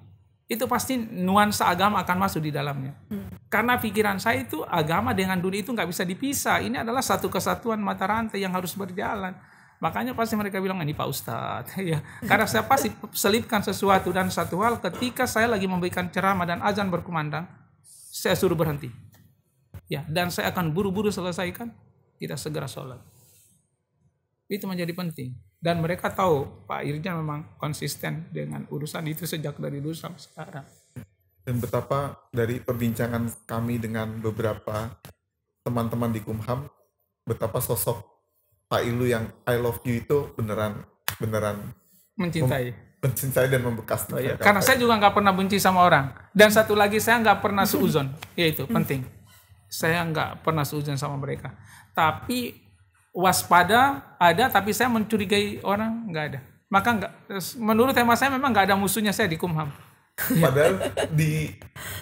itu pasti nuansa agama akan masuk di dalamnya. Karena pikiran saya itu agama dengan dunia itu nggak bisa dipisah. Ini adalah satu kesatuan mata rantai yang harus berjalan. Makanya pasti mereka bilang ini Pak Ustadz ya. Karena saya pasti selipkan sesuatu, dan satu hal ketika saya lagi memberikan ceramah dan azan berkumandang, saya suruh berhenti. Ya, dan saya akan buru-buru selesaikan, kita segera sholat. Itu menjadi penting. Dan mereka tahu Pak Irjan memang konsisten dengan urusan itu sejak dari dulu sampai sekarang. Dan betapa dari perbincangan kami dengan beberapa teman-teman di Kumham, betapa sosok Pak Ilu yang I love you itu beneran mencintai dan membekas. Oh, iya. Karena saya juga nggak pernah benci sama orang. Dan satu lagi, saya nggak pernah seuzon. Yaitu penting. Saya nggak pernah seuzon sama mereka. Tapi waspada ada, tapi saya mencurigai orang nggak ada. Maka menurut tema saya memang nggak ada musuhnya saya di Kumham. Padahal di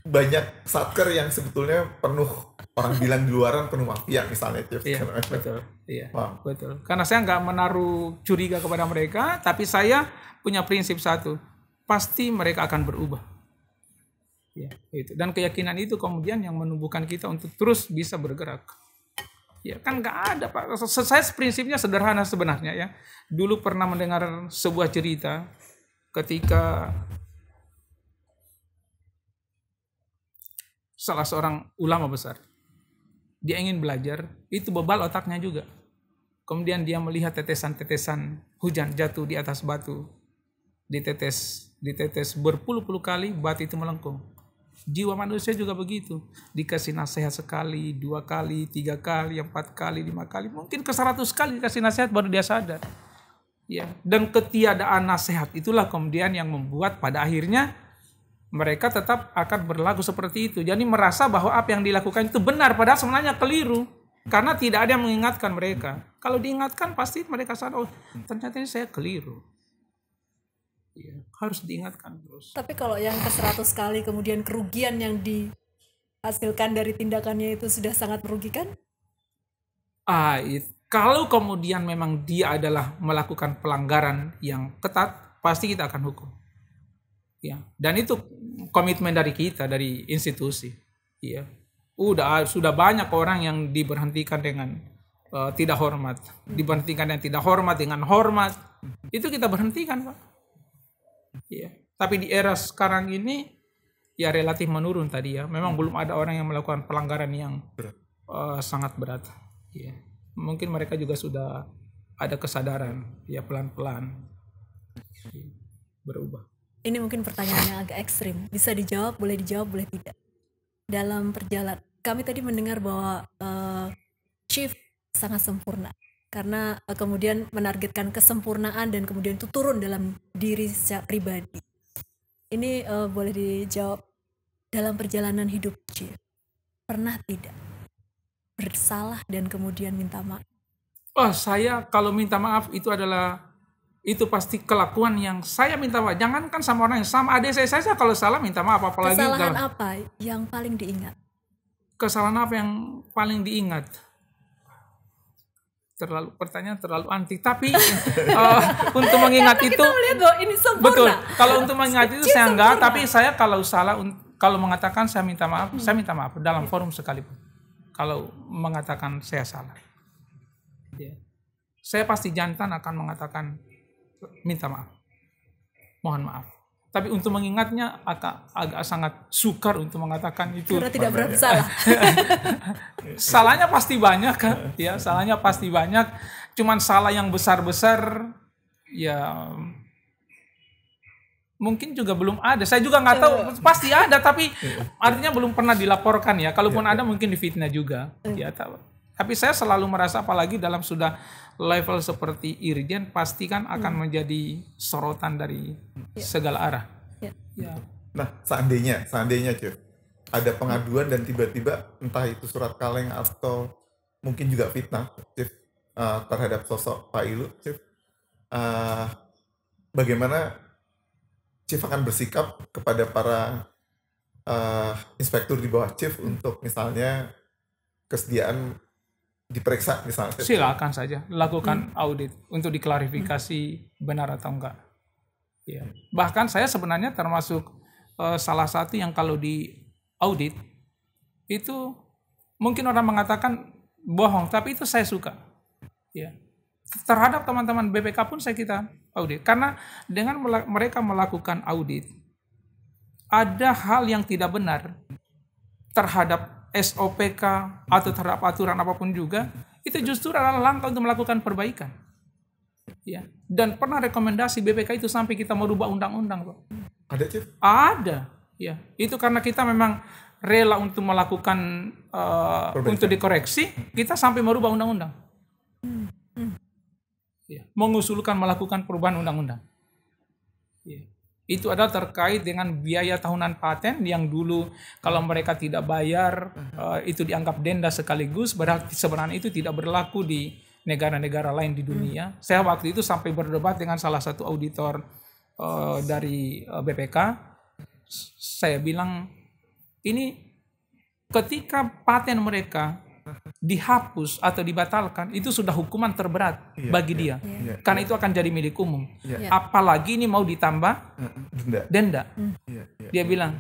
banyak satker yang sebetulnya penuh, orang bilang di luaran penuh mafia misalnya. Iya, betul. Iya, wow. Betul. Karena saya nggak menaruh curiga kepada mereka, tapi saya punya prinsip satu, pasti mereka akan berubah. Ya, itu. Dan keyakinan itu kemudian yang menumbuhkan kita untuk terus bisa bergerak. Ya kan nggak ada Pak. Saya prinsipnya sederhana sebenarnya ya. Dulu pernah mendengar sebuah cerita ketika salah seorang ulama besar, dia ingin belajar, itu bebal otaknya juga. Kemudian dia melihat tetesan-tetesan hujan jatuh di atas batu, ditetes berpuluh-puluh kali, batu itu melengkung. Jiwa manusia juga begitu, dikasih nasihat sekali, 2 kali, 3 kali, 4 kali, 5 kali, mungkin ke 100 kali dikasih nasihat baru dia sadar. Ya, dan ketiadaan nasihat itulah kemudian yang membuat pada akhirnya mereka tetap akan berlaku seperti itu. Jadi merasa bahwa apa yang dilakukan itu benar, padahal sebenarnya keliru. Karena tidak ada yang mengingatkan mereka. Kalau diingatkan pasti mereka sadar, oh ternyata ini saya keliru. Ya, harus diingatkan terus. Tapi kalau yang ke 100 kali kemudian kerugian yang dihasilkan dari tindakannya itu sudah sangat merugikan? Kalau kemudian memang dia adalah melakukan pelanggaran yang ketat, pasti kita akan hukum. Ya, dan itu komitmen dari kita, dari institusi. Ya, sudah banyak orang yang diberhentikan dengan tidak hormat, diberhentikan yang tidak hormat dengan hormat. Itu kita berhentikan Pak. Ya, tapi di era sekarang ini ya relatif menurun tadi ya. Memang belum ada orang yang melakukan pelanggaran yang sangat berat. Ya, mungkin mereka juga sudah ada kesadaran ya, pelan-pelan berubah. Ini mungkin pertanyaan yang agak ekstrim. Bisa dijawab, boleh tidak. Dalam perjalanan, kami tadi mendengar bahwa Chief sangat sempurna. Karena kemudian menargetkan kesempurnaan dan kemudian itu turun dalam diri secara pribadi. Ini boleh dijawab, dalam perjalanan hidup Chief, pernah tidak bersalah dan kemudian minta maaf? Oh, saya kalau minta maaf itu pasti kelakuan yang saya minta maaf. Jangankan sama orang yang sama adik saya kalau salah minta maaf, apalagi kesalahan apa yang paling diingat? Kesalahan apa yang paling diingat? pertanyaan terlalu anti. Tapi untuk mengingat itu, kita melihat bahwa ini sempurna. Betul. Kalau untuk mengingat itu saya enggak. Tapi saya kalau salah, kalau mengatakan saya minta maaf, saya minta maaf dalam forum sekalipun. Kalau mengatakan saya salah, saya pasti jantan akan mengatakan minta maaf, mohon maaf. Tapi untuk mengingatnya agak sangat sukar untuk mengatakan itu. Karena tidak bersalah. Salahnya pasti banyak kan, ya salahnya pasti banyak. Cuman salah yang besar-besar, ya mungkin juga belum ada. Saya juga nggak tahu, pasti ada, tapi artinya belum pernah dilaporkan ya. Kalaupun ada mungkin difitnah juga. Ya tahu. Tapi saya selalu merasa apalagi dalam sudah level seperti irjen pasti kan akan menjadi sorotan dari segala arah. Ya. Nah, seandainya Chief, ada pengaduan dan tiba-tiba entah itu surat kaleng atau mungkin juga fitnah, Chief, terhadap sosok Pak Ilu, Chief, bagaimana Chief akan bersikap kepada para inspektur di bawah Chief untuk misalnya kesediaan diperiksa misalnya? Silakan saja lakukan audit untuk diklarifikasi benar atau enggak. Ya. Bahkan saya sebenarnya termasuk salah satu yang kalau di audit itu mungkin orang mengatakan bohong, tapi itu saya suka. Ya. Terhadap teman-teman BPK pun kita audit karena dengan mereka melakukan audit ada hal yang tidak benar terhadap SOPK atau terhadap aturan apapun juga, itu justru adalah langkah untuk melakukan perbaikan. Ya. Dan pernah rekomendasi BPK itu sampai kita merubah undang-undang, Pak. Ada, Chief? Ada. Ya. Itu karena kita memang rela untuk melakukan untuk dikoreksi, kita sampai merubah undang-undang. Ya. Mengusulkan melakukan perubahan undang-undang. Ya. Itu adalah terkait dengan biaya tahunan paten yang dulu kalau mereka tidak bayar itu dianggap denda sekaligus, berarti sebenarnya itu tidak berlaku di negara-negara lain di dunia. Saya waktu itu sampai berdebat dengan salah satu auditor dari BPK. Saya bilang ini ketika paten mereka dihapus atau dibatalkan itu sudah hukuman terberat bagi dia karena itu akan jadi milik umum. Apalagi ini mau ditambah denda. Dia bilang,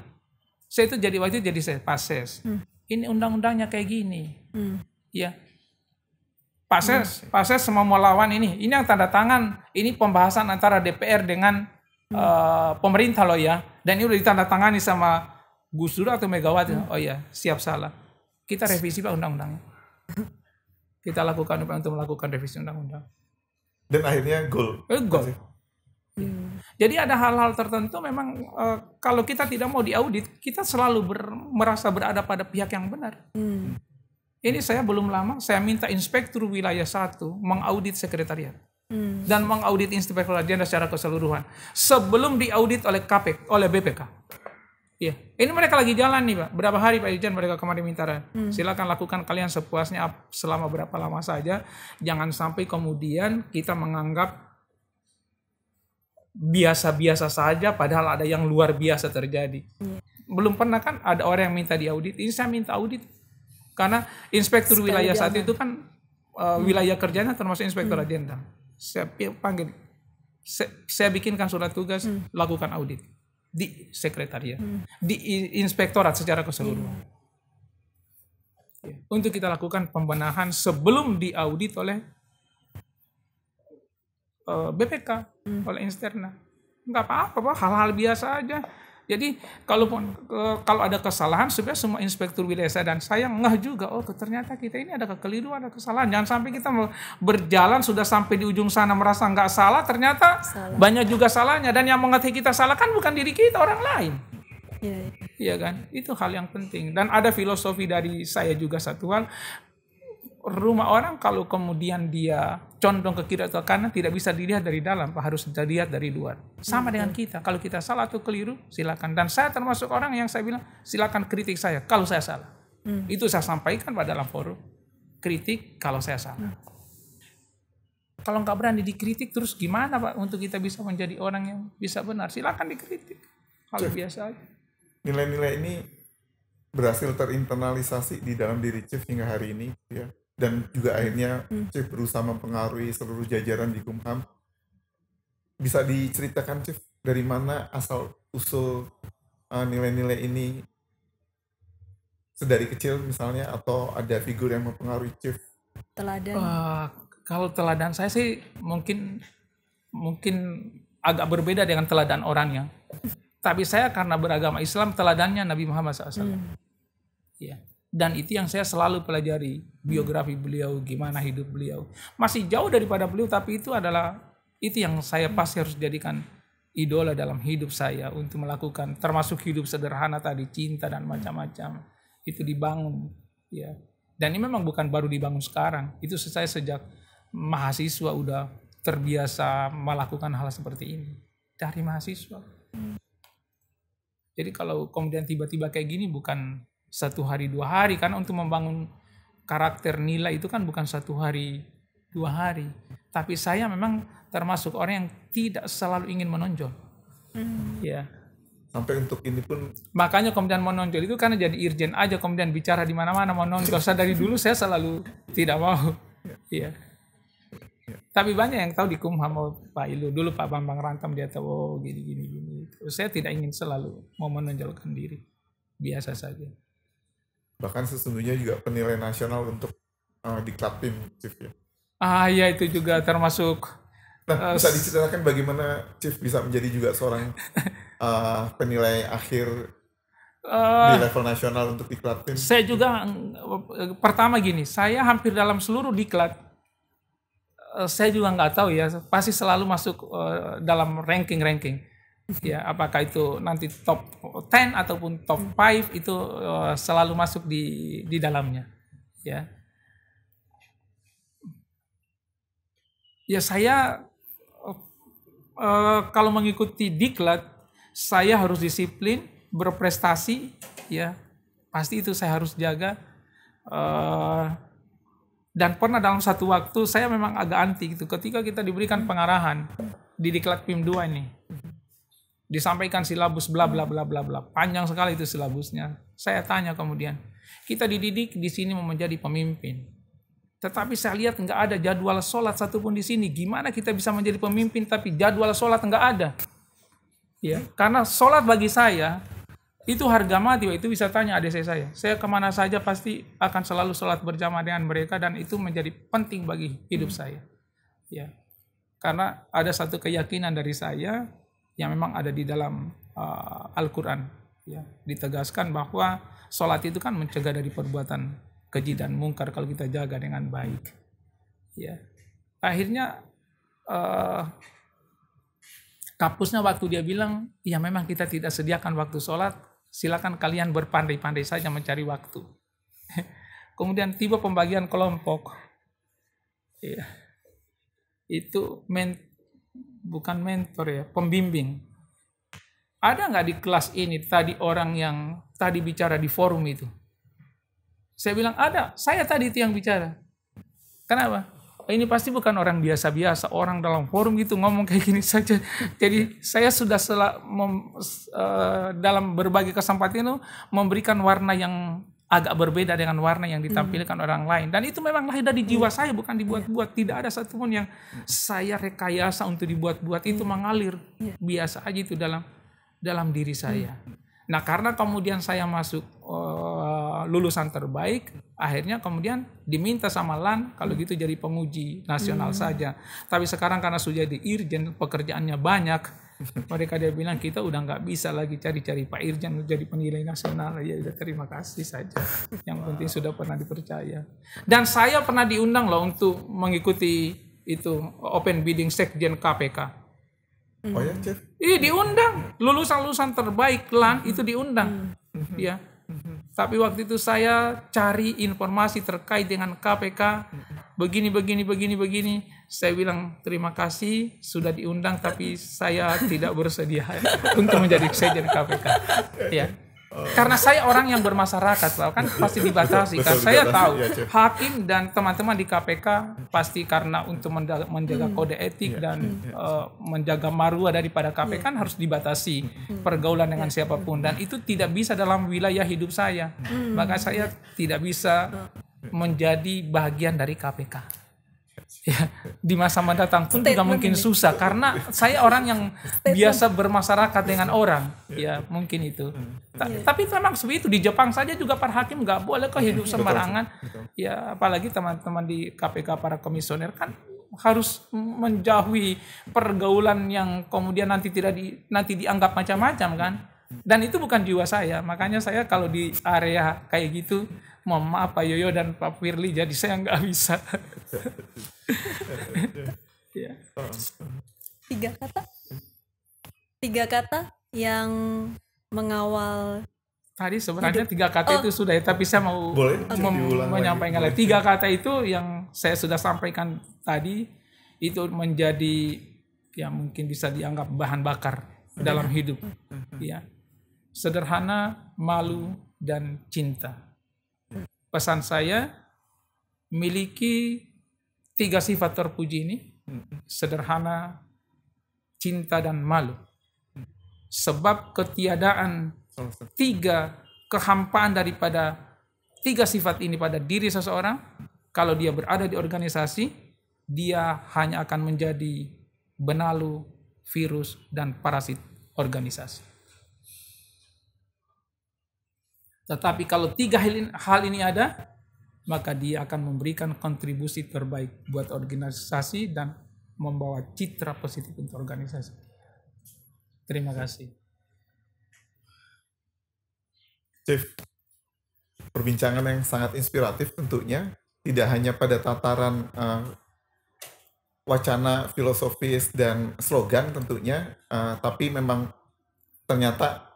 saya itu jadi waktu itu jadi Pases. Ini undang-undangnya kayak gini. Ya, Pases semua mau lawan ini yang tanda tangan, ini pembahasan antara DPR dengan pemerintah loh ya, dan ini udah ditandatangani sama Gus Dur atau Megawati. Oh ya, siap salah. Kita revisi Pak undang-undangnya. Kita lakukan upaya untuk melakukan revisi undang-undang. Dan akhirnya goal. Goal. Jadi ada hal-hal tertentu memang kalau kita tidak mau diaudit, kita selalu merasa berada pada pihak yang benar. Ini saya belum lama, saya minta inspektur wilayah 1 mengaudit sekretariat. Dan mengaudit inspektur agenda secara keseluruhan. Sebelum diaudit oleh BPK. Iya, ini mereka lagi jalan nih Pak. Berapa hari Pak Ijan mereka kemarin minta. Silakan lakukan kalian sepuasnya selama berapa lama saja. Jangan sampai kemudian kita menganggap biasa-biasa saja padahal ada yang luar biasa terjadi. Belum pernah kan ada orang yang minta diaudit. Ini saya minta audit. Karena inspektur wilayah 1 itu kan wilayah kerjanya termasuk inspektur agenda. Saya panggil, saya bikinkan surat tugas, lakukan audit. Di sekretariat, di inspektorat secara keseluruhan. Untuk kita lakukan pembenahan sebelum diaudit oleh BPK, oleh Insterna. Enggak apa-apa, hal-hal biasa aja. Jadi kalau ada kesalahan, sebenarnya semua inspektur wilayah dan saya ngeh juga, oh ternyata kita ini ada kekeliruan, ada kesalahan. Jangan sampai kita berjalan sudah sampai di ujung sana merasa nggak salah, ternyata banyak juga salahnya. Dan yang mengerti kita salah kan bukan diri kita, orang lain. Iya kan? Itu hal yang penting. Dan ada filosofi dari saya juga satu hal, rumah orang kalau kemudian dia condong ke kiri atau kanan tidak bisa dilihat dari dalam, harus dilihat dari luar. Sama dengan kita, kalau kita salah atau keliru silakan. Dan saya termasuk orang yang saya bilang silakan kritik saya kalau saya salah. Itu saya sampaikan pada dalam forum. Kritik kalau saya salah. Kalau nggak berani dikritik terus gimana Pak untuk kita bisa menjadi orang yang bisa benar? Silakan dikritik. Hal biasa aja. Nilai-nilai ini berhasil terinternalisasi di dalam diri Chief hingga hari ini ya. dan juga akhirnya Chief berusaha mempengaruhi seluruh jajaran di Kumham. Bisa diceritakan Chief dari mana asal usul nilai-nilai ini sedari kecil misalnya, atau ada figur yang mempengaruhi Chief? Teladan. Kalau teladan saya sih mungkin agak berbeda dengan teladan orangnya. Tapi saya karena beragama Islam, teladannya Nabi Muhammad SAW. Ya. Dan itu yang saya selalu pelajari, biografi beliau, gimana hidup beliau. Masih jauh daripada beliau, tapi itu yang saya pasti harus jadikan idola dalam hidup saya untuk melakukan, termasuk hidup sederhana tadi, cinta dan macam-macam. Itu dibangun. Ya. Dan ini memang bukan baru dibangun sekarang. Itu saya sejak mahasiswa udah terbiasa melakukan hal seperti ini. Dari mahasiswa. Jadi kalau kemudian tiba-tiba kayak gini bukan 1 hari 2 hari, karena untuk membangun karakter nilai itu kan bukan 1 hari 2 hari. Tapi saya memang termasuk orang yang tidak selalu ingin menonjol. Ya. Sampai untuk ini pun. Makanya kemudian menonjol itu karena jadi irjen aja, kemudian bicara di mana-mana menonjol. Saya dari dulu saya selalu tidak mau. Iya. Tapi banyak yang tahu di Kumham, Pak Ilu, dulu Pak Bambang Rantam dia tahu gini. Saya tidak ingin selalu mau menonjolkan diri, biasa saja. Bahkan sesungguhnya juga penilai nasional untuk diklat tim, Chief ya. Ya itu juga termasuk. Nah, bisa diceritakan bagaimana Chief bisa menjadi juga seorang penilai akhir di level nasional untuk diklat tim? Saya juga pertama gini, saya hampir dalam seluruh diklat. Saya juga nggak tahu ya, pasti selalu masuk dalam ranking. Ya, apakah itu nanti top 10 ataupun top 5 itu selalu masuk di dalamnya. Ya. Ya saya kalau mengikuti diklat, saya harus disiplin, berprestasi, ya pasti itu saya harus jaga. Dan pernah dalam satu waktu saya memang agak anti gitu ketika kita diberikan pengarahan di diklat PIM 2 ini. Disampaikan silabus bla bla bla bla bla. Panjang sekali itu silabusnya. Saya tanya kemudian, kita dididik di sini mau menjadi pemimpin. Tetapi saya lihat nggak ada jadwal sholat satupun di sini. Gimana kita bisa menjadi pemimpin tapi jadwal sholat nggak ada? Ya, karena sholat bagi saya itu harga mati. Itu bisa tanya adik saya. Saya kemana saja pasti akan selalu sholat berjamaah dengan mereka dan itu menjadi penting bagi hidup saya. Ya, karena ada satu keyakinan dari saya yang memang ada di dalam Al-Quran. Ya, ditegaskan bahwa sholat itu kan mencegah dari perbuatan keji dan mungkar kalau kita jaga dengan baik. Ya, akhirnya kapusnya waktu dia bilang, ya memang kita tidak sediakan waktu sholat. Silakan kalian berpandai-pandai saja mencari waktu. Kemudian tiba pembagian kelompok. Ya. Itu bukan mentor ya, pembimbing. Ada nggak di kelas ini tadi orang yang tadi bicara di forum itu? Saya bilang ada, saya tadi itu yang bicara. Kenapa? Ini pasti bukan orang biasa-biasa, orang dalam forum gitu ngomong kayak gini saja. Jadi saya sudah dalam berbagai kesempatan itu memberikan warna yang agak berbeda dengan warna yang ditampilkan orang lain. Dan itu memang lahir dari jiwa saya, bukan dibuat-buat. Tidak ada satupun yang saya rekayasa untuk dibuat-buat. Itu mengalir biasa aja itu dalam diri saya. Nah karena kemudian saya masuk lulusan terbaik, akhirnya kemudian diminta sama LAN kalau gitu jadi penguji nasional saja. Tapi sekarang karena sudah jadi Irjen, pekerjaannya banyak, mereka dia bilang kita udah nggak bisa lagi cari-cari Pak Irjen jadi penilai nasional. Ya udah terima kasih saja. Yang penting sudah pernah dipercaya. Dan saya pernah diundang loh untuk mengikuti itu open bidding sekjen KPK. Oh ya, Chef? Diundang. Lulusan-lulusan terbaik LAN itu diundang. Ya. Tapi waktu itu saya cari informasi terkait dengan KPK. Begini. Saya bilang terima kasih sudah diundang tapi saya tidak bersedia untuk menjadi sekjen KPK. Ya. Karena saya orang yang bermasyarakat, kan pasti dibatasi. Kan saya tahu hakim dan teman-teman di KPK pasti karena untuk menjaga kode etik dan menjaga marwah daripada KPK kan harus dibatasi pergaulan dengan siapapun dan itu tidak bisa dalam wilayah hidup saya. Maka saya tidak bisa menjadi bagian dari KPK. Ya, di masa mendatang pun juga mungkin susah karena saya orang yang biasa bermasyarakat dengan orang, ya mungkin itu. Tapi memang seperti itu, di Jepang saja juga para hakim nggak boleh kok hidup sembarangan. Ya apalagi teman-teman di KPK para komisioner kan harus menjauhi pergaulan yang kemudian nanti dianggap macam-macam kan. Dan itu bukan jiwa saya, makanya saya kalau di area kayak gitu, mohon maaf Pak Yoyo dan Pak Firly, jadi saya nggak bisa. Ya. Tiga kata yang mengawal. Tadi sebenarnya 3 kata itu sudah, tapi saya mau menyampaikan lagi. 3 kata itu yang saya sudah sampaikan tadi, itu menjadi ya mungkin bisa dianggap bahan bakar dalam hidup. Ya. Sederhana, malu, dan cinta. Pesan saya, miliki 3 sifat terpuji ini, sederhana, cinta, dan malu. Sebab ketiadaan 3 kehampaan daripada 3 sifat ini pada diri seseorang, kalau dia berada di organisasi, dia hanya akan menjadi benalu, virus, dan parasit organisasi. Tetapi kalau 3 hal ini ada, maka dia akan memberikan kontribusi terbaik buat organisasi dan membawa citra positif untuk organisasi. Terima kasih. Chief, perbincangan yang sangat inspiratif tentunya, tidak hanya pada tataran wacana filosofis dan slogan tentunya, tapi memang ternyata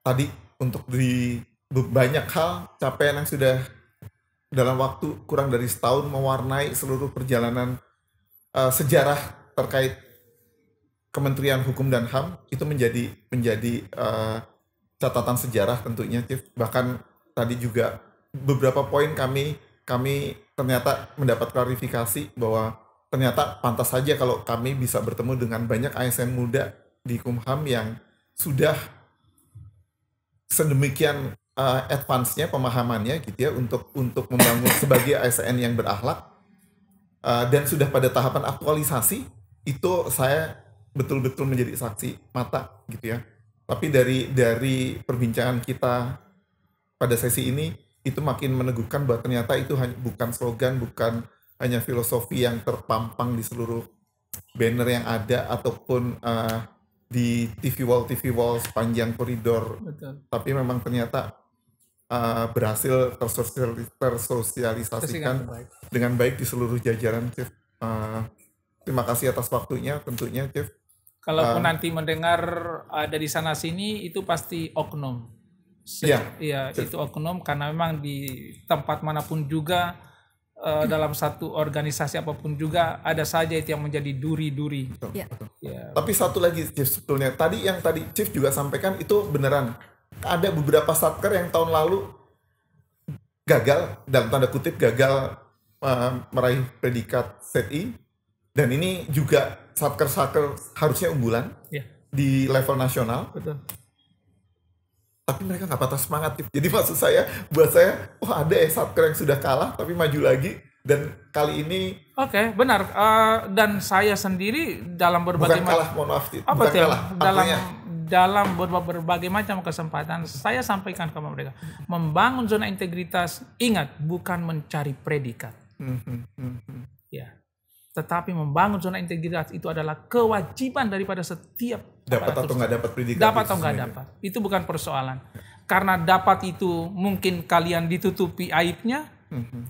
tadi untuk di banyak hal capaian yang sudah dalam waktu kurang dari setahun mewarnai seluruh perjalanan sejarah terkait Kementerian Hukum dan HAM itu menjadi catatan sejarah tentunya, Chief. Bahkan tadi juga beberapa poin kami ternyata mendapat klarifikasi bahwa ternyata pantas saja kalau kami bisa bertemu dengan banyak ASN muda di Kumham yang sudah sedemikian advance-nya pemahamannya gitu ya untuk membangun sebagai ASN yang berakhlak, dan sudah pada tahapan aktualisasi itu saya betul-betul menjadi saksi mata gitu ya. Tapi dari perbincangan kita pada sesi ini itu makin meneguhkan bahwa ternyata itu bukan slogan, bukan hanya filosofi yang terpampang di seluruh banner yang ada ataupun di TV wall sepanjang koridor. Betul. Tapi memang ternyata berhasil tersosialisasikan dengan baik di seluruh jajaran, Chief. Terima kasih atas waktunya tentunya, Chief. Kalaupun nanti mendengar ada di sana sini, itu pasti oknum. Iya, itu oknum karena memang di tempat manapun juga, dalam satu organisasi apapun juga ada saja itu yang menjadi duri-duri. Betul. Ya. Tapi satu lagi, Chief, sebetulnya tadi Chief juga sampaikan itu beneran. Ada beberapa satker yang tahun lalu gagal, dalam tanda kutip gagal meraih predikat SETI, dan ini juga satker harusnya unggulan di level nasional. Betul. Tapi mereka nggak patah semangat. Jadi maksud saya, buat saya, ada satker yang sudah kalah tapi maju lagi, dan kali ini benar. Dan saya sendiri dalam berbagai dalam berbagai macam kesempatan saya sampaikan kepada mereka, membangun zona integritas, ingat, bukan mencari predikat. Ya. Tetapi membangun zona integritas itu adalah kewajiban daripada setiap dapat atau nggak dapat predikat. Dapat atau nggak dapat, itu bukan persoalan. Karena dapat itu mungkin kalian ditutupi aibnya,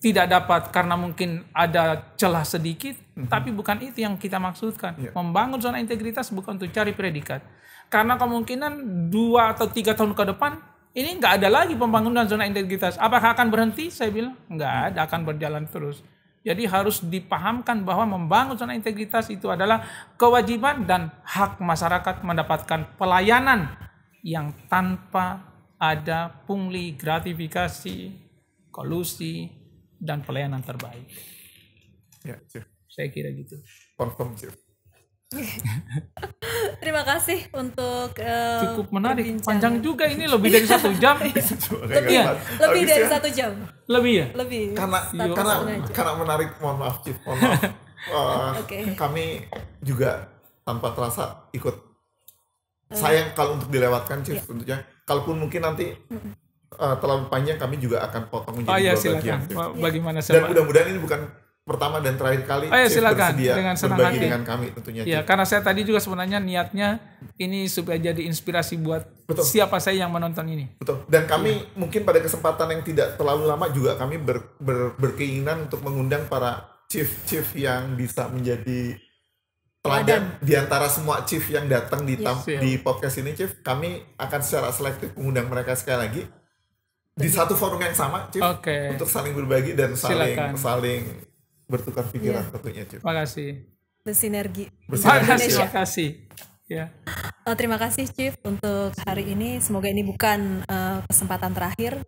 tidak dapat karena mungkin ada celah sedikit, tapi bukan itu yang kita maksudkan. Membangun zona integritas bukan untuk cari predikat. Karena kemungkinan 2 atau 3 tahun ke depan ini nggak ada lagi pembangunan zona integritas. Apakah akan berhenti? Saya bilang nggak ada, akan berjalan terus. Jadi harus dipahamkan bahwa membangun zona integritas itu adalah kewajiban dan hak masyarakat mendapatkan pelayanan yang tanpa ada pungli, gratifikasi, kolusi, dan pelayanan terbaik. Ya, Chief. Saya kira gitu. Confirm, Chief. Terima kasih untuk Cukup menarik, perbincangan. panjang juga ini, lebih dari 1 jam. Lebih dari 1 jam. Lebih ya? Lebih. Karena menarik, mohon maaf Chief, mohon maaf. Kami juga tanpa terasa ikut sayang kalau untuk dilewatkan Chief, tentunya. Kalaupun mungkin nanti terlalu panjang, kami juga akan potong menjadi 2 bagian. Bagaimana Dan mudah-mudahan ini bukan pertama dan terakhir kali Chief silakan, bersedia dengan senang berbagi hati dengan kami tentunya. Ya, Chief. karena saya tadi juga sebenarnya niatnya ini supaya jadi inspirasi buat siapa saya yang menonton ini. Betul. Dan kami mungkin pada kesempatan yang tidak terlalu lama juga kami berkeinginan untuk mengundang para chief yang bisa menjadi teladan di antara semua chief yang datang di podcast ini, Chief. Kami akan secara selektif mengundang mereka sekali lagi di satu forum yang sama, Chief, untuk saling berbagi dan saling bertukar pikiran tentunya, Chief. Terima kasih. Bersinergi. Terima kasih. Ya. Terima kasih Chief untuk hari ini. Semoga ini bukan kesempatan terakhir.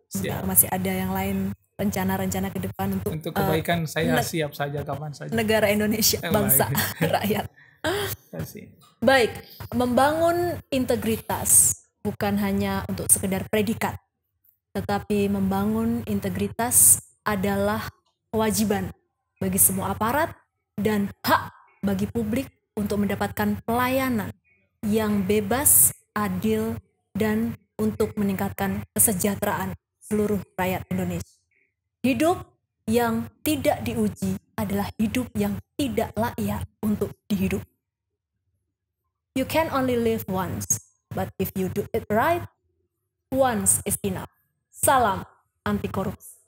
Masih ada yang lain, rencana-rencana ke depan untuk kebaikan saya siap saja kapan saja. Negara Indonesia, bangsa, rakyat. Kasih. Baik, membangun integritas bukan hanya untuk sekedar predikat, tetapi membangun integritas adalah kewajiban bagi semua aparat dan hak bagi publik untuk mendapatkan pelayanan yang bebas, adil, dan untuk meningkatkan kesejahteraan seluruh rakyat Indonesia. Hidup yang tidak diuji adalah hidup yang tidak layak untuk dihidup. You can only live once, but if you do it right, once is enough. Salam anti korupsi.